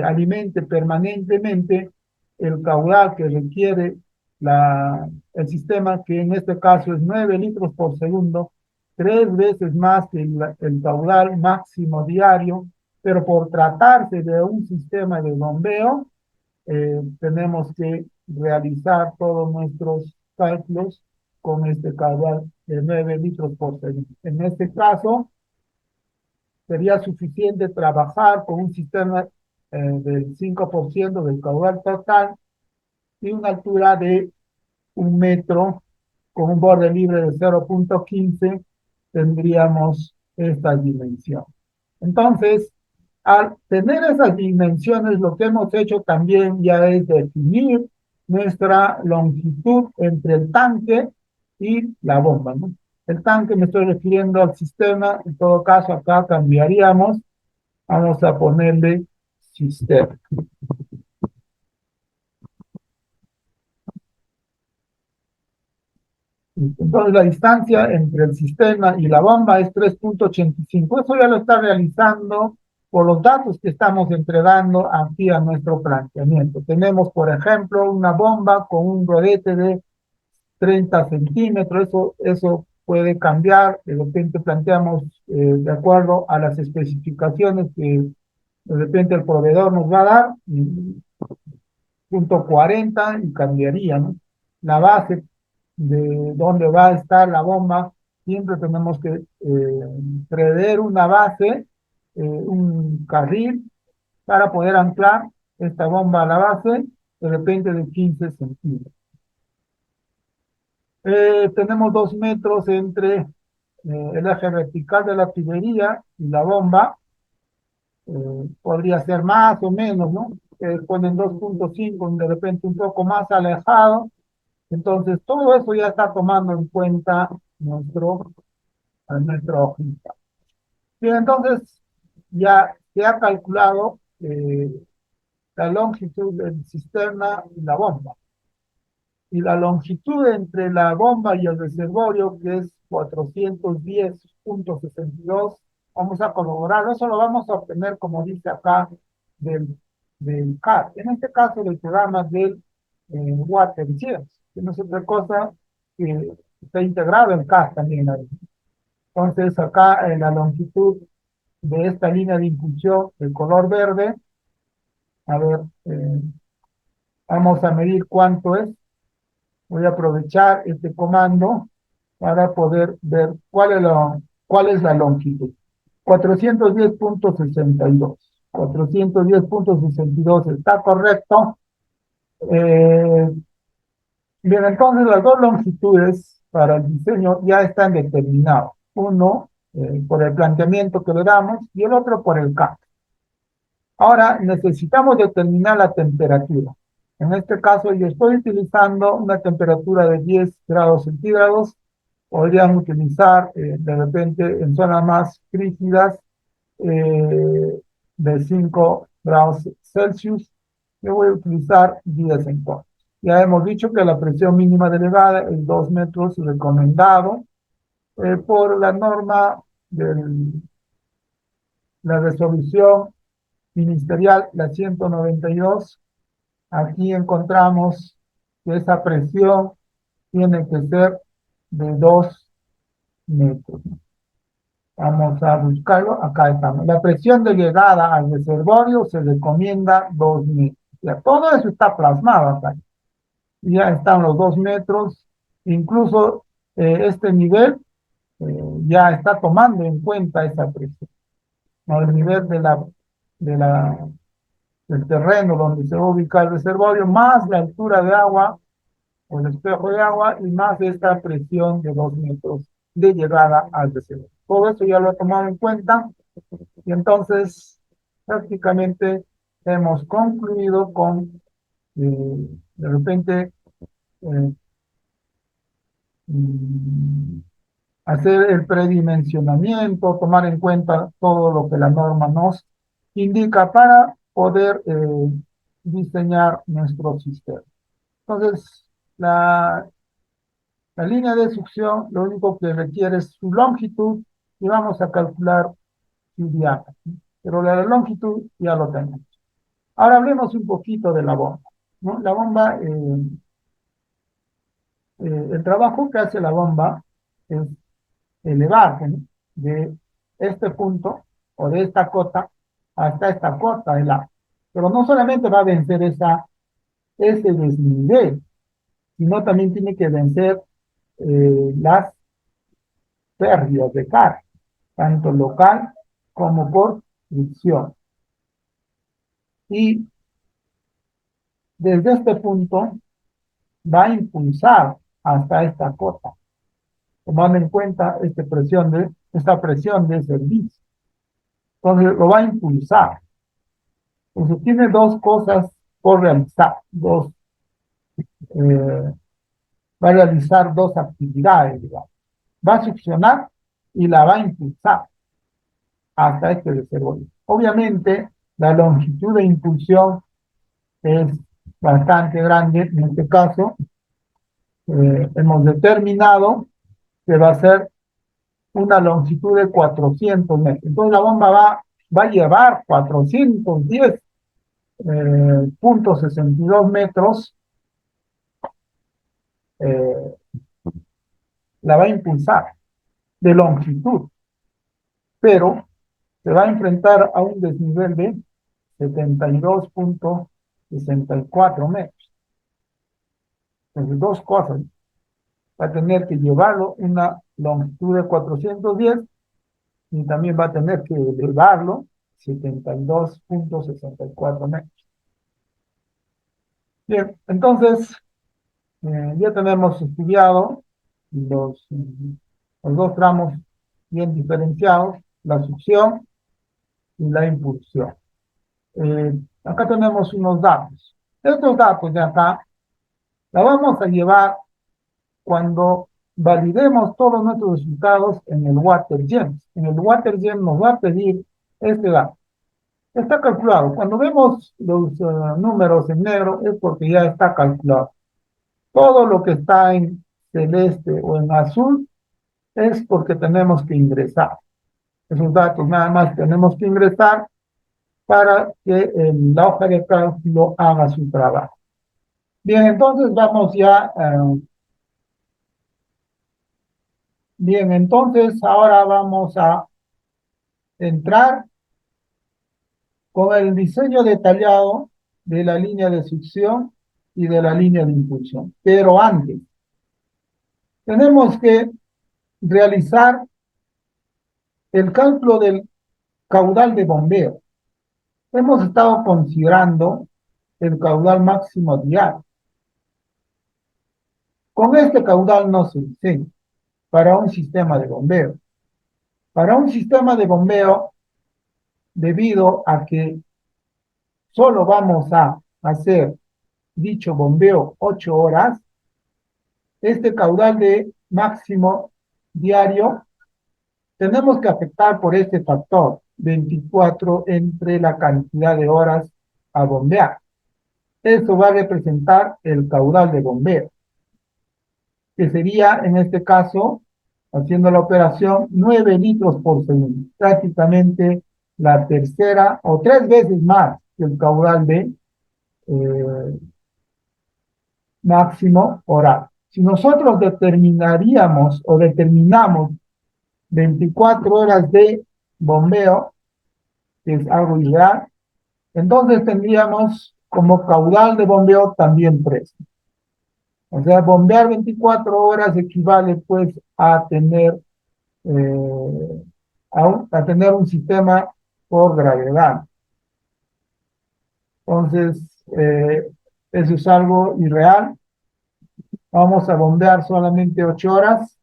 alimente permanentemente el caudal que requiere el sistema, que en este caso es 9 litros por segundo, 3 veces más que el caudal máximo diario, pero por tratarse de un sistema de bombeo, tenemos que realizar todos nuestros cálculos con este caudal de 9 litros por segundo. En este caso, sería suficiente trabajar con un sistema del 5% del caudal total y una altura de 1 metro con un borde libre de 0.15, tendríamos esta dimensión. Entonces, al tener esas dimensiones, lo que hemos hecho también ya es definir nuestra longitud entre el tanque y la bomba, ¿no? El tanque, me estoy refiriendo al sistema, en todo caso acá cambiaríamos, vamos a ponerle sistema. Entonces la distancia entre el sistema y la bomba es 3.85. Eso ya lo está realizando por los datos que estamos entregando aquí a nuestro planteamiento. Tenemos, por ejemplo, una bomba con un rodete de 30 centímetros. Eso puede cambiar. De repente planteamos de acuerdo a las especificaciones que de repente el proveedor nos va a dar, punto 40 y cambiaría, ¿no? La base de dónde va a estar la bomba, siempre tenemos que prever una base, un carril para poder anclar esta bomba a la base, de repente de 15 centímetros. Tenemos 2 metros entre el eje vertical de la tubería y la bomba, podría ser más o menos, ¿no? Ponen 2.5, de repente un poco más alejado. Entonces, todo eso ya está tomando en cuenta nuestra hojita. Bien, entonces, ya se ha calculado la longitud del cisterna y la bomba. Y la longitud entre la bomba y el reservorio, que es 410.62, vamos a corroborarlo. Eso lo vamos a obtener, como dice acá, del CAD. En este caso, del programa del Water Science, que no es otra cosa que está integrado el CAD también ahí. Entonces, acá la longitud de esta línea de impulsión, el color verde, a ver, vamos a medir cuánto es. Voy a aprovechar este comando para poder ver cuál es la longitud. 410.62. 410.62 está correcto. Bien, entonces las dos longitudes para el diseño ya están determinadas. Uno por el planteamiento que le damos y el otro por el CAD. Ahora necesitamos determinar la temperatura. En este caso yo estoy utilizando una temperatura de 10 grados centígrados. Podrían utilizar de repente en zonas más rígidas de 5 grados Celsius. Yo voy a utilizar 10 entonces. Ya hemos dicho que la presión mínima delegada es 2 metros recomendado por la norma de la resolución ministerial, la 192. Aquí encontramos que esa presión tiene que ser de 2 metros. Vamos a buscarlo. Acá estamos. La presión de llegada al reservorio se recomienda 2 metros. Ya, todo eso está plasmado acá. Ya están los 2 metros. Incluso este nivel ya está tomando en cuenta esa presión, ¿no? El nivel del terreno donde se va a ubicar el reservorio, más la altura de agua o el espejo de agua y más esta presión de 2 metros de llegada al reservorio. Todo eso ya lo he tomado en cuenta y entonces prácticamente hemos concluido con de repente eh, mm, hacer el predimensionamiento, tomar en cuenta todo lo que la norma nos indica para poder diseñar nuestro sistema. Entonces, la línea de succión lo único que requiere es su longitud y vamos a calcular su diámetro. Pero la longitud ya lo tenemos. Ahora hablemos un poquito de la bomba, ¿no? La bomba, el trabajo que hace la bomba es elevarse, ¿no? De este punto o de esta cota hasta esta cota del agua. Pero no solamente va a vencer ese desnivel, sino también tiene que vencer las pérdidas de carga, tanto local como por fricción. Y desde este punto va a impulsar hasta esta cota, tomando en cuenta esta presión de servicio. Entonces lo va a impulsar. Entonces tiene dos cosas por realizar, va a realizar dos actividades, digamos. Va a succionar y la va a impulsar hasta este reservorio. Obviamente, la longitud de impulsión es bastante grande. En este caso, hemos determinado que va a ser una longitud de 400 metros. Entonces, la bomba va a llevar 410,62 metros, eh, la va a impulsar de longitud, pero se va a enfrentar a un desnivel de 72,64 metros. Entonces, dos cosas. Va a tener que llevarlo una longitud de 410 y también va a tener que elevarlo 72,64 metros. Bien, entonces ya tenemos estudiado los dos tramos bien diferenciados, la succión y la impulsión. Acá tenemos unos datos. Estos datos de acá la vamos a llevar cuando validemos todos nuestros resultados en el WaterGems. En el WaterGem nos va a pedir este dato. Está calculado. Cuando vemos los números en negro es porque ya está calculado. Todo lo que está en celeste o en azul es porque tenemos que ingresar. Esos datos nada más tenemos que ingresar para que la hoja de cálculo haga su trabajo. Bien, entonces vamos ya. Bien, entonces ahora vamos a entrar con el diseño detallado de la línea de succión y de la línea de impulsión. Pero antes, tenemos que realizar el cálculo del caudal de bombeo. Hemos estado considerando el caudal máximo diario. Con este caudal no se diseña para un sistema de bombeo. Para un sistema de bombeo, debido a que solo vamos a hacer dicho bombeo 8 horas, este caudal de máximo diario tenemos que afectar por este factor 24 entre la cantidad de horas a bombear. Eso va a representar el caudal de bombeo, que sería en este caso, haciendo la operación, 9 litros por segundo, prácticamente la tercera o 3 veces más que el caudal de máximo oral. Si nosotros determinamos 24 horas de bombeo, que es algo ideal, entonces tendríamos como caudal de bombeo también 3. O sea, bombear 24 horas equivale pues a tener, a tener un sistema por gravedad. Entonces, eso es algo irreal. Vamos a bombear solamente 8 horas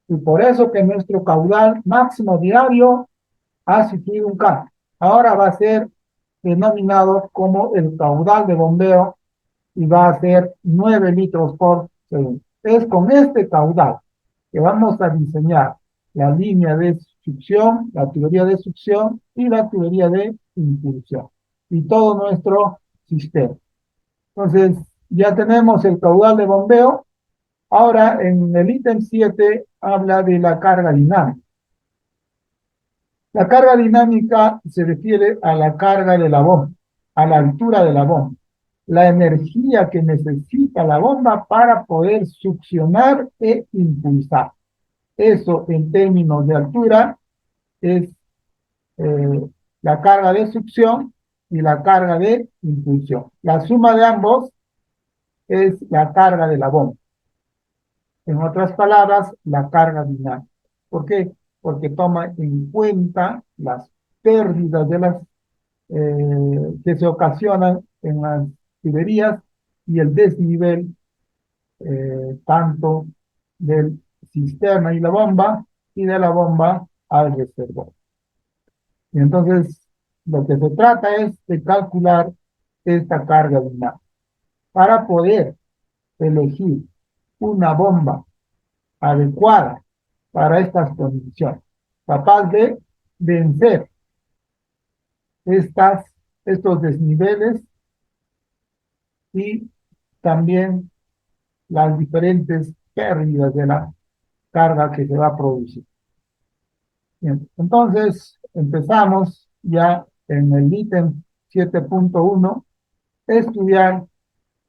y por eso que nuestro caudal máximo diario ha sufrido un cambio. Ahora va a ser denominado como el caudal de bombeo y va a ser 9 litros por segundo. Es con este caudal que vamos a diseñar la línea de succión, la tubería de succión y la tubería de impulsión y todo nuestro sistema. Entonces, ya tenemos el caudal de bombeo. Ahora, en el ítem 7 habla de la carga dinámica. La carga dinámica se refiere a la carga de la bomba, a la altura de la bomba, la energía que necesita la bomba para poder succionar e impulsar. Eso en términos de altura es la carga de succión y la carga de impulsión. La suma de ambos es la carga de la bomba. En otras palabras, la carga dinámica. ¿Por qué? Porque toma en cuenta las pérdidas de las que se ocasionan en las tuberías y el desnivel tanto del cisterna y la bomba y de la bomba al reservorio. Y entonces lo que se trata es de calcular esta carga dinámica para poder elegir una bomba adecuada para estas condiciones, capaz de vencer estos desniveles y también las diferentes pérdidas de la carga que se va a producir. Bien, entonces empezamos ya en el ítem 7.1 a estudiar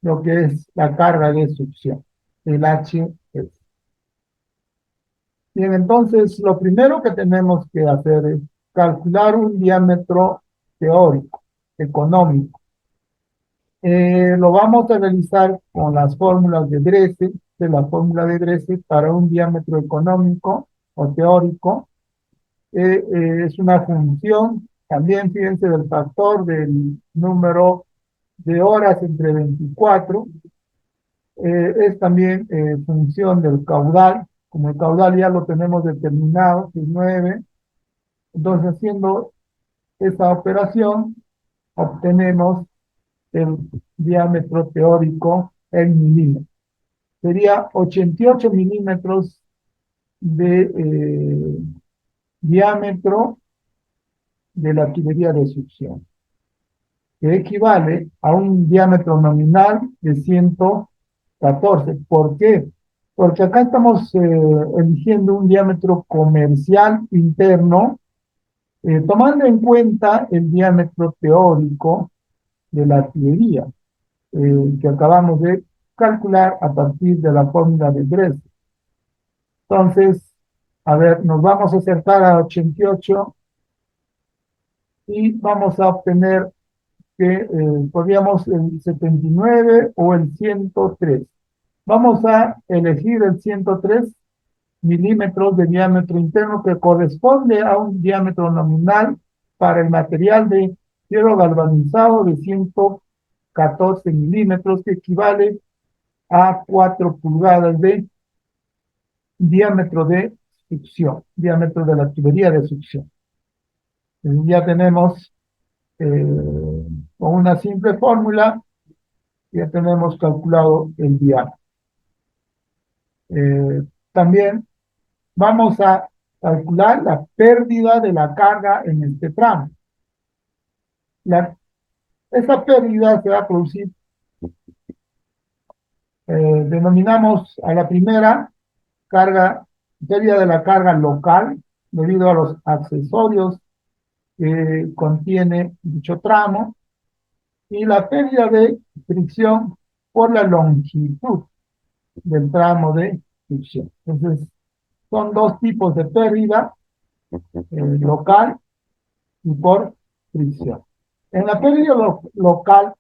lo que es la carga de succión, el HS. Bien, entonces lo primero que tenemos que hacer es calcular un diámetro teórico, económico. Lo vamos a realizar con las fórmulas de Dresser, de la fórmula de Dresser para un diámetro económico o teórico. Es una función, también fíjense del factor del número de horas entre 24. Es también función del caudal, como el caudal ya lo tenemos determinado, que es 9. Entonces haciendo esta operación obtenemos el diámetro teórico en milímetros. Sería 88 milímetros de diámetro de la tubería de succión, que equivale a un diámetro nominal de 114. ¿Por qué? Porque acá estamos eligiendo un diámetro comercial interno, tomando en cuenta el diámetro teórico de la tubería, que acabamos de calcular a partir de la fórmula de Dresser. Entonces, a ver, nos vamos a acercar a 88 y vamos a obtener que podríamos el 79 o el 103. Vamos a elegir el 103 milímetros de diámetro interno que corresponde a un diámetro nominal para el material de hierro galvanizado de 114 milímetros, que equivale a 4 pulgadas de diámetro de succión, diámetro de la tubería de succión. Entonces ya tenemos con una simple fórmula, ya tenemos calculado el diámetro. También vamos a calcular la pérdida de la carga en este tramo. Esa pérdida se va a producir, denominamos a la primera pérdida de la carga local, debido a los accesorios que contiene dicho tramo, y la pérdida de fricción por la longitud del tramo de fricción. Entonces, son dos tipos de pérdida, local y por fricción. En la pérdida local,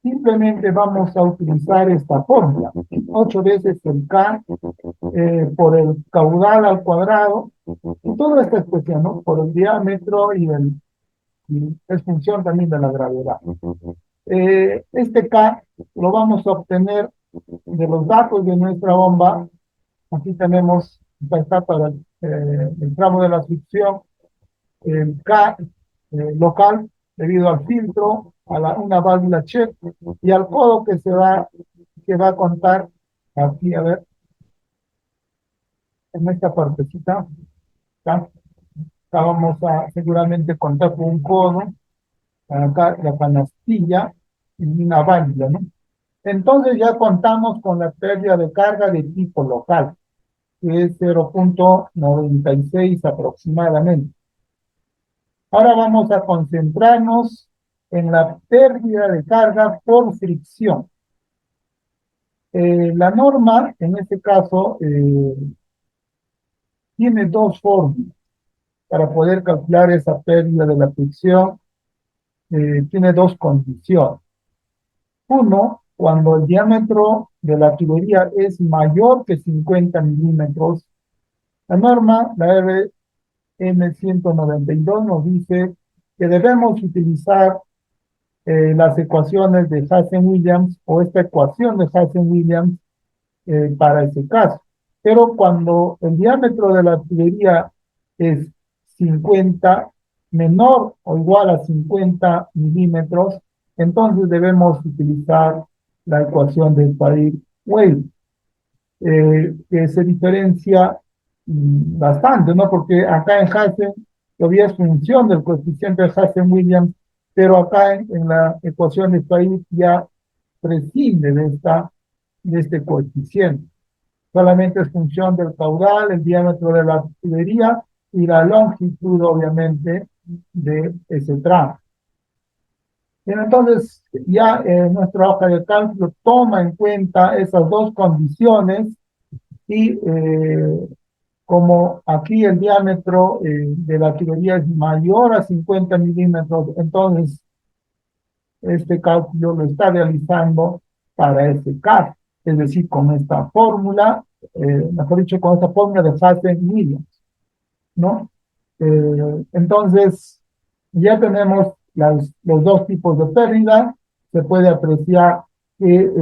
simplemente vamos a utilizar esta fórmula: 8 veces el K por el caudal al cuadrado, y toda esta expresión, ¿no? Por el diámetro y el y es función también de la gravedad. Este K lo vamos a obtener de los datos de nuestra bomba. Aquí tenemos, acá está para el tramo de la fricción, el K local, debido al filtro, a una válvula check y al codo que va a contar aquí, a ver, en esta partecita. Acá, acá vamos a seguramente contar con un codo, acá la canastilla y una válvula, ¿no? Entonces ya contamos con la pérdida de carga de tipo local, que es 0,96 aproximadamente. Ahora vamos a concentrarnos en la pérdida de carga por fricción. La norma, en este caso, tiene dos fórmulas para poder calcular esa pérdida de la fricción. Tiene dos condiciones. Uno, cuando el diámetro de la tubería es mayor que 50 milímetros, la norma, la RM192, nos dice que debemos utilizar las ecuaciones de Hazen-Williams o esta ecuación de Hazen-Williams para ese caso. Pero cuando el diámetro de la tubería es 50, menor o igual a 50 milímetros, entonces debemos utilizar la ecuación de Parry-Weill, que se diferencia bastante, ¿no? Porque acá en Hazen todavía es función del coeficiente de Hazen-Williams, pero acá en la ecuación de Parry ya prescinde de este coeficiente. Solamente es función del caudal, el diámetro de la tubería y la longitud, obviamente, de ese tramo. Bien, entonces, ya nuestra hoja de cálculo toma en cuenta esas dos condiciones y como aquí el diámetro de la tubería es mayor a 50 milímetros, entonces este cálculo lo está realizando para ese caso, es decir, con esta fórmula, mejor dicho, con esta fórmula de Hazen-Williams, ¿no? Entonces, ya tenemos los dos tipos de pérdida. Se puede apreciar que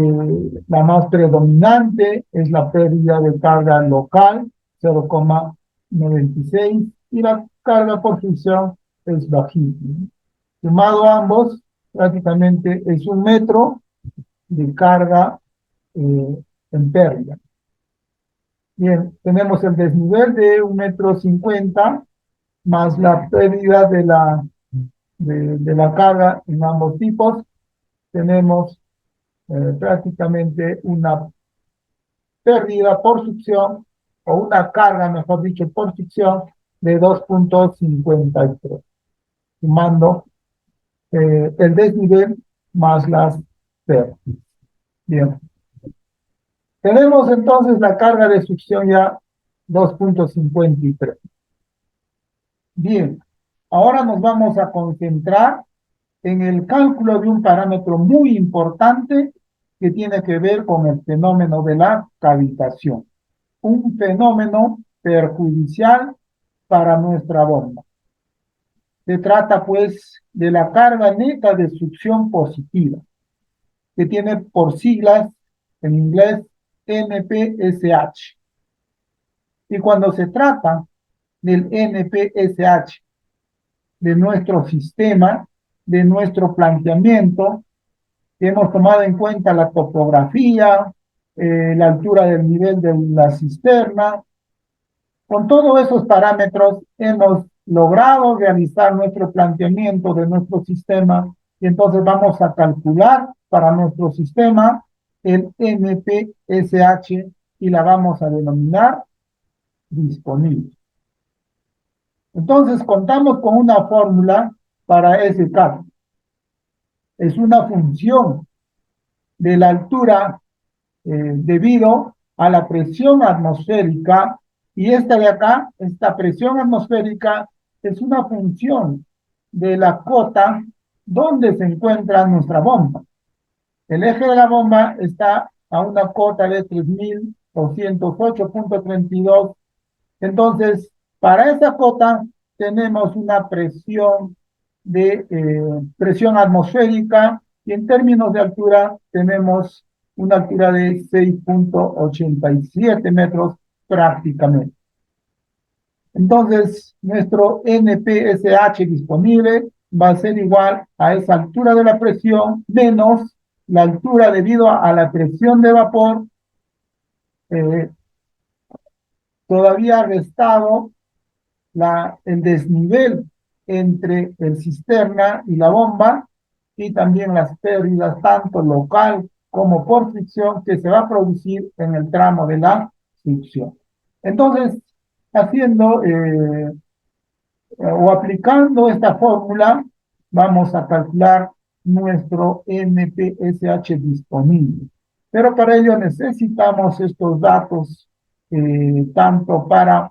la más predominante es la pérdida de carga local, 0,96, y la carga por fricción es bajísima. Sumado a ambos, prácticamente es 1 metro de carga en pérdida. Bien, tenemos el desnivel de 1,50 m más la pérdida de la carga en ambos tipos. Tenemos prácticamente una pérdida por fricción, o una carga, mejor dicho, por fricción de 2,53, sumando el desnivel más las pérdidas. Bien. Tenemos entonces la carga de succión ya 2,53. Bien, ahora nos vamos a concentrar en el cálculo de un parámetro muy importante que tiene que ver con el fenómeno de la cavitación. Un fenómeno perjudicial para nuestra bomba. Se trata pues de la carga neta de succión positiva, que tiene por siglas en inglés NPSH. Y cuando se trata del NPSH, de nuestro sistema, de nuestro planteamiento, hemos tomado en cuenta la topografía, la altura del nivel de la cisterna. Con todos esos parámetros hemos logrado realizar nuestro planteamiento de nuestro sistema y entonces vamos a calcular para nuestro sistema el NPSH y la vamos a denominar disponible. Entonces contamos con una fórmula para ese caso. Es una función de la altura debido a la presión atmosférica, y esta de acá, esta presión atmosférica, es una función de la cota donde se encuentra nuestra bomba. El eje de la bomba está a una cota de 3.208,32. Entonces, para esa cota tenemos una presión de presión atmosférica y en términos de altura tenemos una altura de 6,87 metros prácticamente. Entonces, nuestro NPSH disponible va a ser igual a esa altura de la presión menos la altura debido a la presión de vapor eh, todavía restado el desnivel entre el cisterna y la bomba y también las pérdidas tanto local como por fricción que se va a producir en el tramo de la fricción. Entonces, haciendo o aplicando esta fórmula, vamos a calcular nuestro NPSH disponible. Pero para ello necesitamos estos datos tanto para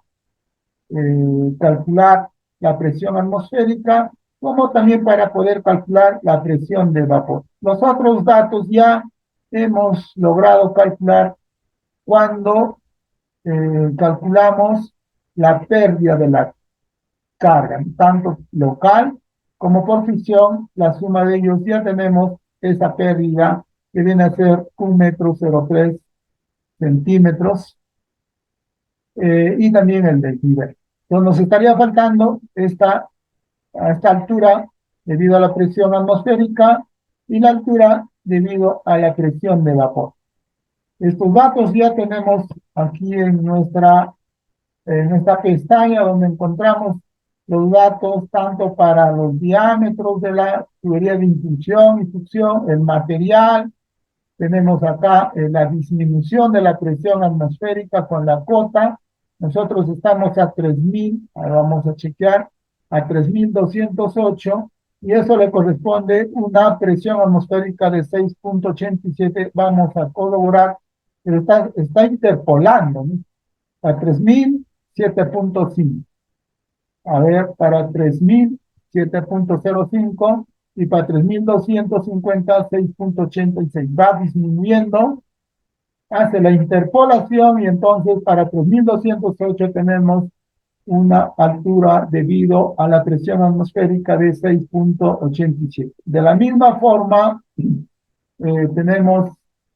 calcular la presión atmosférica, como también para poder calcular la presión de vapor. Los otros datos ya hemos logrado calcular cuando calculamos la pérdida de la carga, tanto local como por fricción, la suma de ellos ya tenemos esa pérdida que viene a ser 1,03 m, y también el desnivel. Entonces nos estaría faltando a esta altura debido a la presión atmosférica y la altura debido a la presión de vapor. Estos datos ya tenemos aquí en esta pestaña donde encontramos los datos tanto para los diámetros de la tubería de impulsión y succión, el material. Tenemos acá la disminución de la presión atmosférica con la cota. Nosotros estamos a 3.000, ahora vamos a chequear, a 3.208, y eso le corresponde una presión atmosférica de 6,87. Vamos a colaborar, pero está interpolando, ¿no? A 3.000, 7,5. A ver, para 3.000, 7,05 y para 3.250, 6,86. Va disminuyendo, hace la interpolación y entonces para 3.208 tenemos una altura debido a la presión atmosférica de 6,87. De la misma forma, tenemos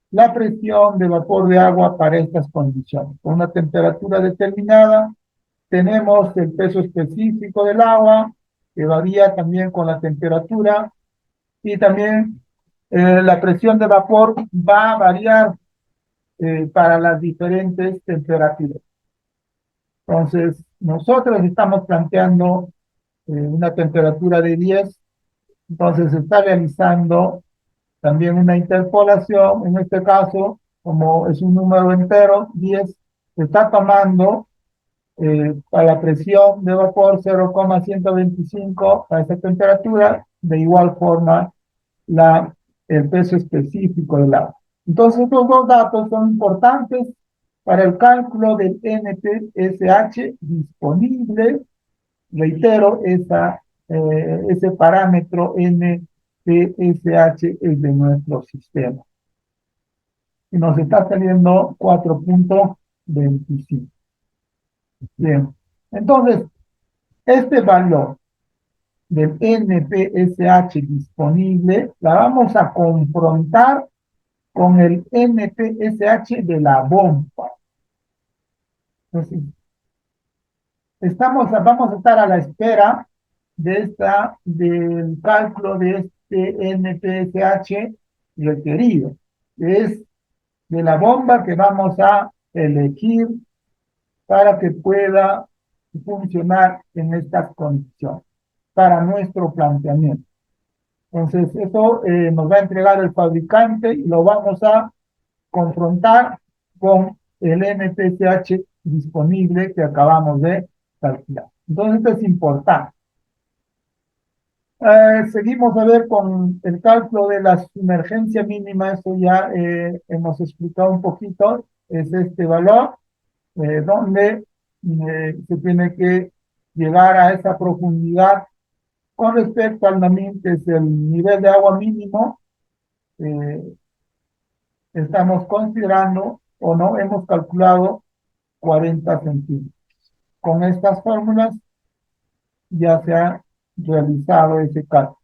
la presión de vapor de agua para estas condiciones. Con una temperatura determinada, tenemos el peso específico del agua, que varía también con la temperatura, y también la presión de vapor va a variar para las diferentes temperaturas. Entonces, nosotros estamos planteando una temperatura de 10, entonces se está realizando también una interpolación, en este caso, como es un número entero, 10, se está tomando para la presión de vapor 0,125 a esa temperatura, de igual forma el peso específico del agua. Entonces, estos dos datos son importantes para el cálculo del NPSH disponible. Reitero, ese parámetro NPSH es de nuestro sistema. Y nos está saliendo 4,25. Bien, entonces, este valor del NPSH disponible la vamos a confrontar con el NPSH de la bomba. Entonces, vamos a estar a la espera del cálculo de este NPSH requerido, que es de la bomba que vamos a elegir para que pueda funcionar en estas condiciones, para nuestro planteamiento. Entonces, eso nos va a entregar el fabricante y lo vamos a confrontar con el NPSH disponible que acabamos de calcular. Entonces, esto es importante. Seguimos a ver con el cálculo de la sumergencia mínima. Eso ya hemos explicado un poquito. Es este valor donde se tiene que llegar a esa profundidad con respecto al NAMIN, que es el nivel de agua mínimo. Estamos considerando o no hemos calculado 40 centímetros. Con estas fórmulas ya se ha realizado ese cálculo.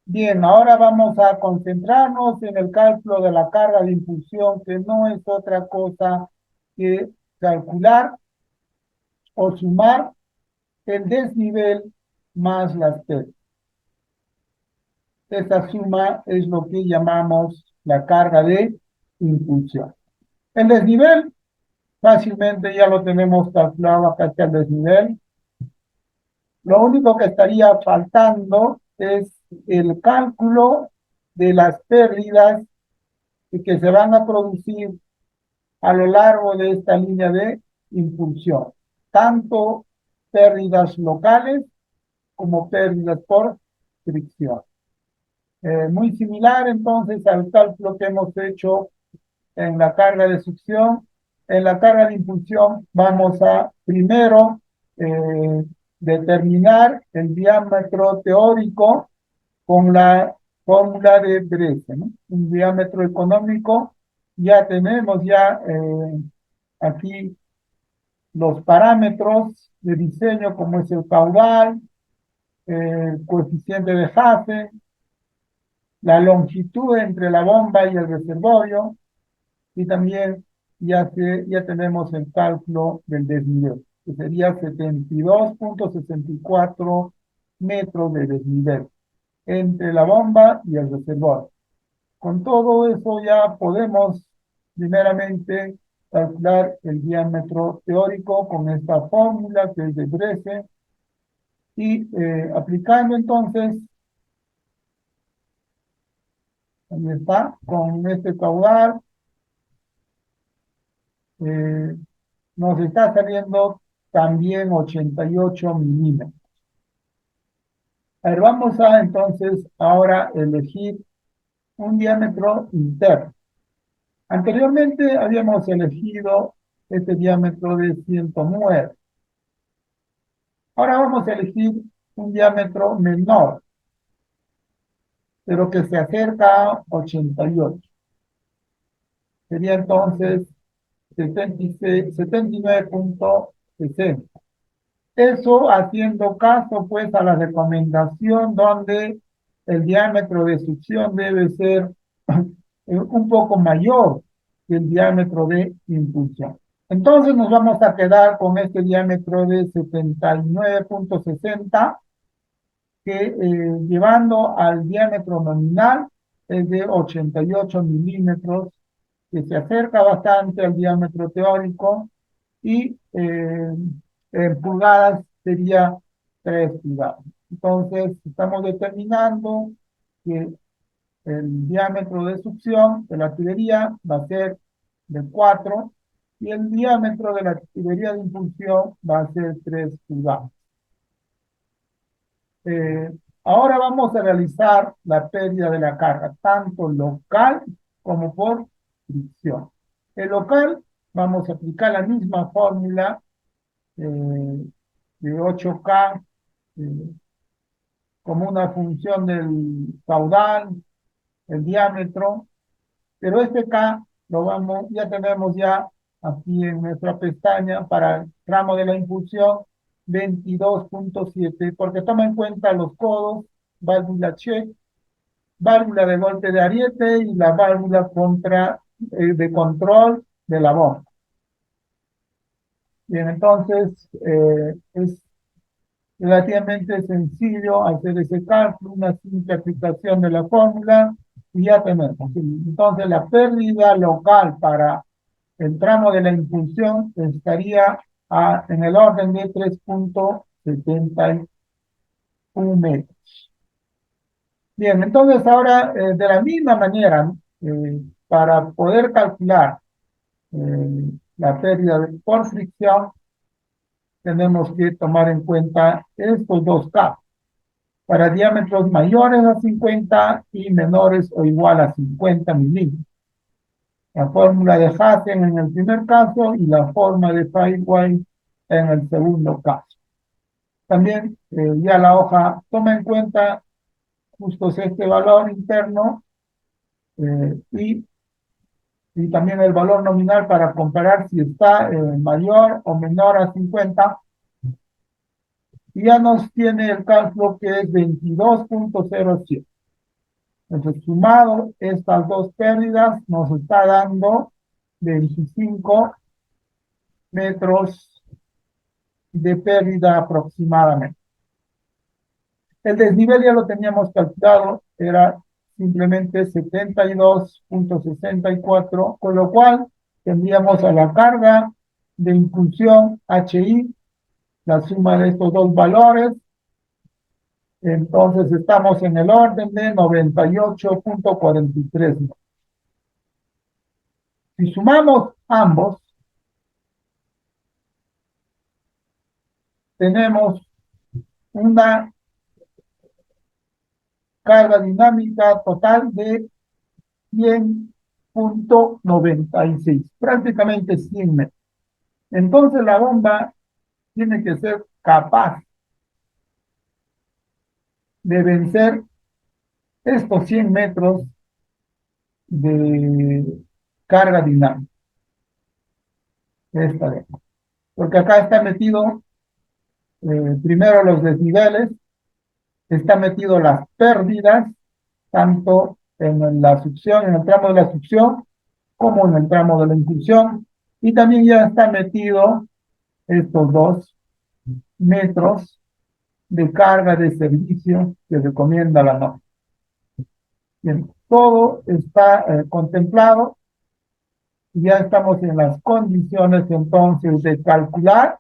Bien, ahora vamos a concentrarnos en el cálculo de la carga de impulsión, que no es otra cosa que calcular o sumar el desnivel más las T. Esta suma es lo que llamamos la carga de impulsión. El desnivel, fácilmente ya lo tenemos calculado acá está el desnivel. Lo único que estaría faltando es el cálculo de las pérdidas que se van a producir a lo largo de esta línea de impulsión, tanto pérdidas locales como pérdidas por fricción. Muy similar entonces al cálculo que hemos hecho en la carga de succión. En la carga de impulsión vamos a primero determinar el diámetro teórico con la fórmula de Dresser, ¿no? Un diámetro económico, ya tenemos aquí los parámetros de diseño como es el caudal, el coeficiente de Hasse, la longitud entre la bomba y el reservorio, y también ya tenemos el cálculo del desnivel, que sería 72,64 metros de desnivel entre la bomba y el reservorio. Con todo eso ya podemos primeramente calcular el diámetro teórico con esta fórmula que es de Dresser y aplicando entonces, ahí está, con este caudal eh, nos está saliendo también 88 milímetros. A ver, vamos a entonces ahora elegir un diámetro interno. Anteriormente habíamos elegido este diámetro de 109. Ahora vamos a elegir un diámetro menor, pero que se acerca a 88. Sería entonces 79,60. Eso haciendo caso pues a la recomendación donde el diámetro de succión debe ser un poco mayor que el diámetro de impulsión. Entonces nos vamos a quedar con este diámetro de 79,60 que llevando al diámetro nominal es de 88 milímetros, que se acerca bastante al diámetro teórico, y en pulgadas sería 3 pulgadas. Entonces, estamos determinando que el diámetro de succión de la tubería va a ser de 4 y el diámetro de la tubería de impulsión va a ser 3 pulgadas. Eh, Ahora vamos a realizar la pérdida de la carga, tanto local como por fricción. El local, vamos a aplicar la misma fórmula de 8K como una función del caudal, el diámetro, pero este K ya tenemos ya aquí en nuestra pestaña para el tramo de la impulsión 22,7, porque toma en cuenta los codos, válvula check, válvula de golpe de ariete y la válvula de control de la bomba. Bien, entonces es relativamente sencillo hacer ese cálculo, una simple aplicación de la fórmula y ya tenemos. Entonces la pérdida local para el tramo de la impulsión estaría en el orden de 3,71 metros. Bien, entonces ahora de la misma manera, para poder calcular la pérdida por fricción, tenemos que tomar en cuenta estos dos casos. Para diámetros mayores a 50 y menores o igual a 50 milímetros. La fórmula de Hassen en el primer caso y la fórmula de Fireway en el segundo caso. También ya la hoja toma en cuenta justo este valor interno y también el valor nominal para comparar si está mayor o menor a 50. y ya nos tiene el cálculo que es 22.07. Entonces, sumado estas dos pérdidas, nos está dando 25 metros de pérdida aproximadamente. El desnivel ya lo teníamos calculado, era simplemente 72.64, con lo cual tendríamos a la carga de impulsión HI, la suma de estos dos valores. Entonces estamos en el orden de 98.43. Si sumamos ambos, tenemos una carga dinámica total de 100.96, prácticamente 100 metros. Entonces la bomba tiene que ser capaz de vencer estos 100 metros de carga dinámica. Esta de, porque acá está metido primero los desniveles, está metido las pérdidas, tanto en la succión, en el tramo de la succión, como en el tramo de la impulsión, y también ya está metido estos 2 metros de carga de servicio que recomienda la norma. Bien, todo está contemplado y ya estamos en las condiciones entonces de calcular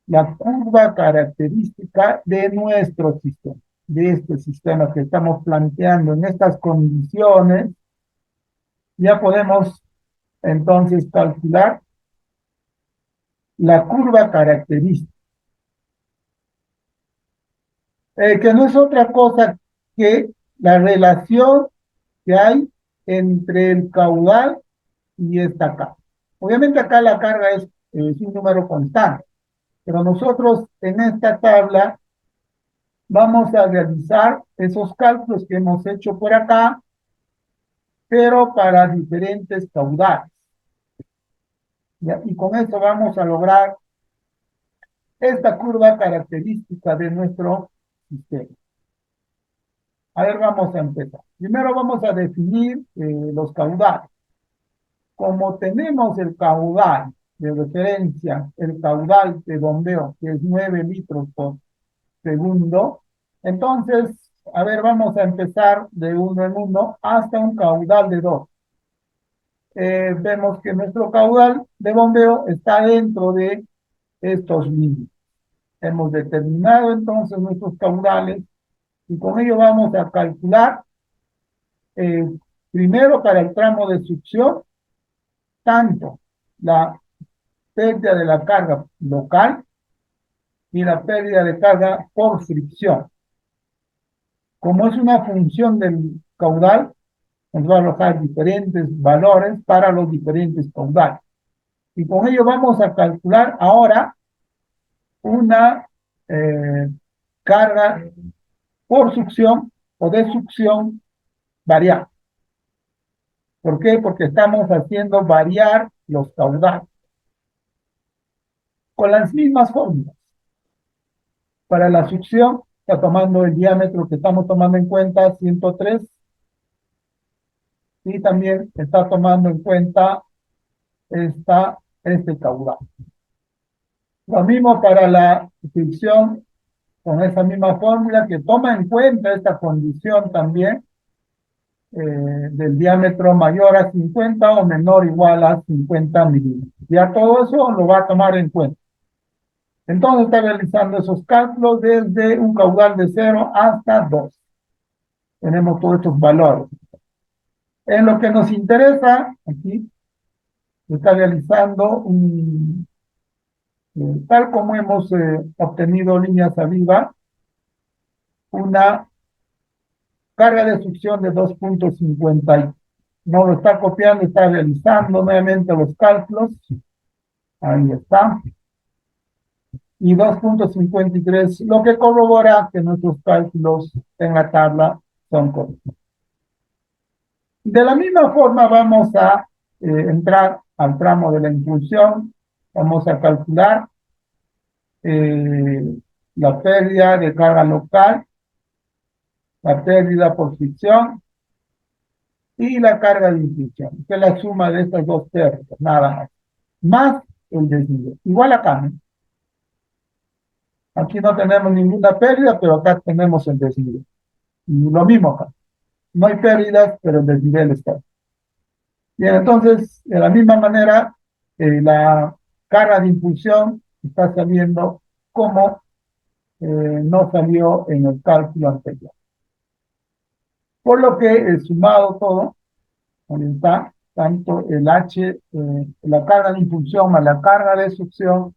la curva característica de nuestro sistema, de este sistema que estamos planteando en estas condiciones. Ya podemos entonces calcular la curva característica, que no es otra cosa que la relación que hay entre el caudal y esta carga. Obviamente acá la carga es un número constante, pero nosotros en esta tabla vamos a realizar esos cálculos que hemos hecho por acá, pero para diferentes caudales. ¿Ya? Y con eso vamos a lograr esta curva característica de nuestro sistema. A ver, vamos a empezar. Primero vamos a definir los caudales. Como tenemos el caudal de referencia, el caudal de bombeo, que es 9 litros por segundo, entonces, a ver, vamos a empezar de uno en uno hasta un caudal de 2. Vemos que nuestro caudal de bombeo está dentro de estos límites. Hemos determinado entonces nuestros caudales y con ello vamos a calcular primero para el tramo de succión, tanto la pérdida de la carga local y la pérdida de carga por fricción. Como es una función del caudal, nos va a arrojar diferentes valores para los diferentes caudales. Y con ello vamos a calcular ahora una carga por succión o de succión variable. ¿Por qué? Porque estamos haciendo variar los caudales con las mismas fórmulas. Para la succión, está tomando el diámetro que estamos tomando en cuenta, 103, y también está tomando en cuenta este caudal. Lo mismo para la fricción, con esa misma fórmula que toma en cuenta esta condición también del diámetro mayor a 50 o menor o igual a 50 milímetros. Ya todo eso lo va a tomar en cuenta. Entonces está realizando esos cálculos desde un caudal de 0 hasta 2. Tenemos todos estos valores. En lo que nos interesa, aquí está realizando tal como hemos obtenido líneas arriba, una carga de succión de 2.50. No lo está copiando, está realizando nuevamente los cálculos. Ahí está. Y 2.53, lo que corrobora que nuestros cálculos en la tabla son correctos. De la misma forma vamos a entrar al tramo de la impulsión. Vamos a calcular la pérdida de carga local, la pérdida por fricción y la carga de impulsión, que es la suma de estas dos pérdidas, nada más, más el desnivel. Igual acá, ¿no? Aquí no tenemos ninguna pérdida, pero acá tenemos el desnivel. Y lo mismo acá. No hay pérdidas, pero el desnivel está. Bien, entonces, de la misma manera, la carga de impulsión está saliendo como no salió en el cálculo anterior. Por lo que sumado todo, ahí está, tanto el H, la carga de impulsión más la carga de succión,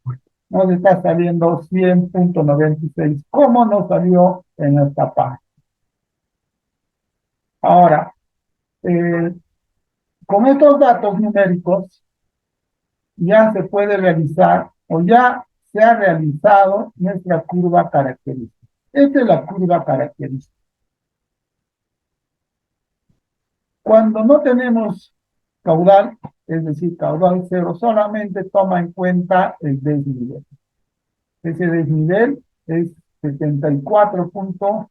nos está saliendo 100.96, como nos salió en esta página. Ahora, con estos datos numéricos, ya se puede realizar, o ya se ha realizado nuestra curva característica. Esta es la curva característica. Cuando no tenemos caudal, es decir, caudal cero, solamente toma en cuenta el desnivel. Ese desnivel es 74.4.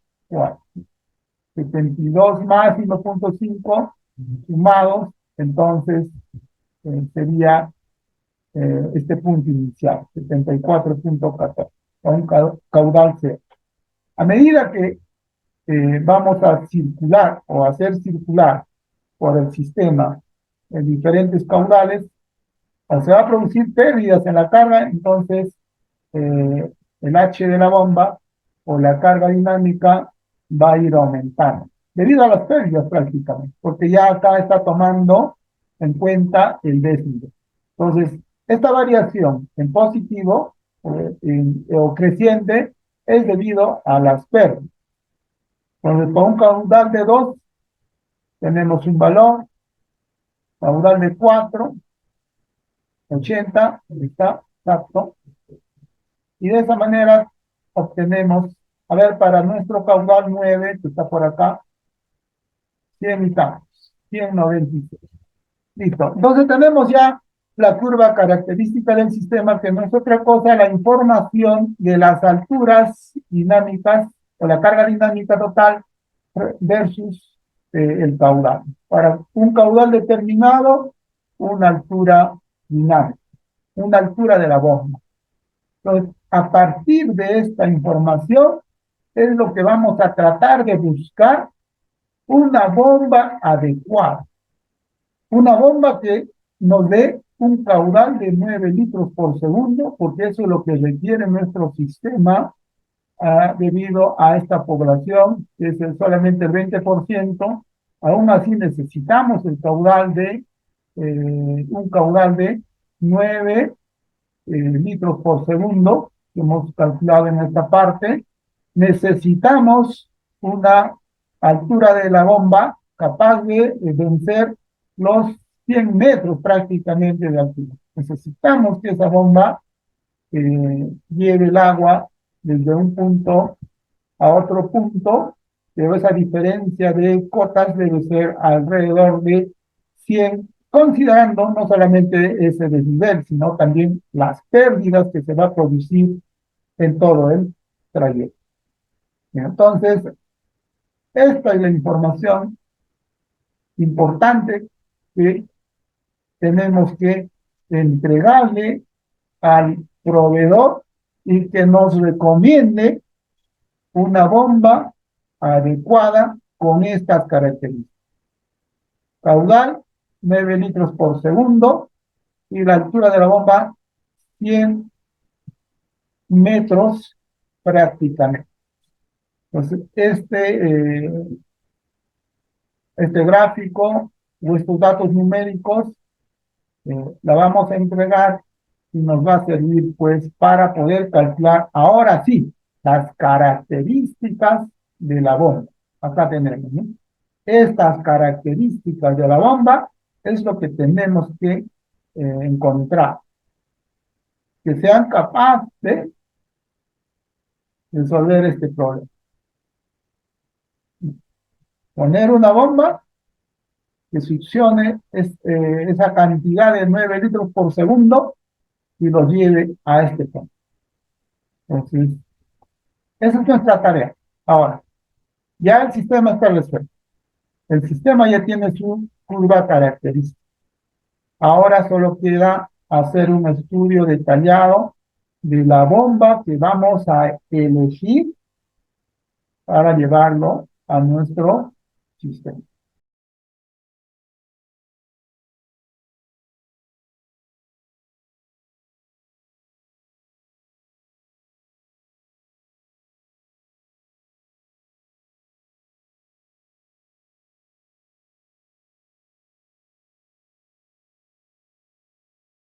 72 más 1.5 sumados, entonces sería este punto inicial, 74.14, con caudal cero. A medida que vamos a circular o hacer circular por el sistema en diferentes caudales, se va a producir pérdidas en la carga, entonces el H de la bomba o la carga dinámica va a ir aumentando, debido a las pérdidas prácticamente, porque ya acá está tomando en cuenta el desnivel. Entonces, esta variación en positivo o creciente es debido a las pérdidas. Entonces, con un caudal de 2 tenemos un valor, caudal de 4, 80, está exacto, y de esa manera obtenemos, a ver, para nuestro caudal 9, que está por acá, 100 y tantos, 196. Listo. Entonces tenemos ya la curva característica del sistema, que no es otra cosa, la información de las alturas dinámicas o la carga dinámica total versus el caudal. Para un caudal determinado, una altura dinámica, una altura de la bomba. Entonces, a partir de esta información, es lo que vamos a tratar de buscar una bomba adecuada. Una bomba que nos dé un caudal de 9 litros por segundo, porque eso es lo que requiere nuestro sistema debido a esta población, que es solamente el 20%. Aún así necesitamos el caudal de, un caudal de 9 litros por segundo, que hemos calculado en esta parte. Necesitamos una altura de la bomba capaz de vencer los 100 metros prácticamente de altura. Necesitamos que esa bomba lleve el agua desde un punto a otro punto, pero esa diferencia de cotas debe ser alrededor de 100, considerando no solamente ese desnivel, sino también las pérdidas que se va a producir en todo el trayecto. Entonces, esta es la información importante que tenemos que entregarle al proveedor y que nos recomiende una bomba adecuada con estas características. Caudal, 9 litros por segundo, y la altura de la bomba, 100 metros prácticamente. Entonces, este gráfico o estos datos numéricos la vamos a entregar y nos va a servir pues para poder calcular ahora sí las características de la bomba. Acá tenemos, ¿no? Estas características de la bomba es lo que tenemos que encontrar, que sean capaces de resolver este problema. Poner una bomba que succione esa cantidad de 9 litros por segundo y los lleve a este punto. Entonces, Esa es nuestra tarea. Ahora, ya el sistema está resuelto. El sistema ya tiene su curva característica. Ahora solo queda hacer un estudio detallado de la bomba que vamos a elegir para llevarlo a nuestro sistema.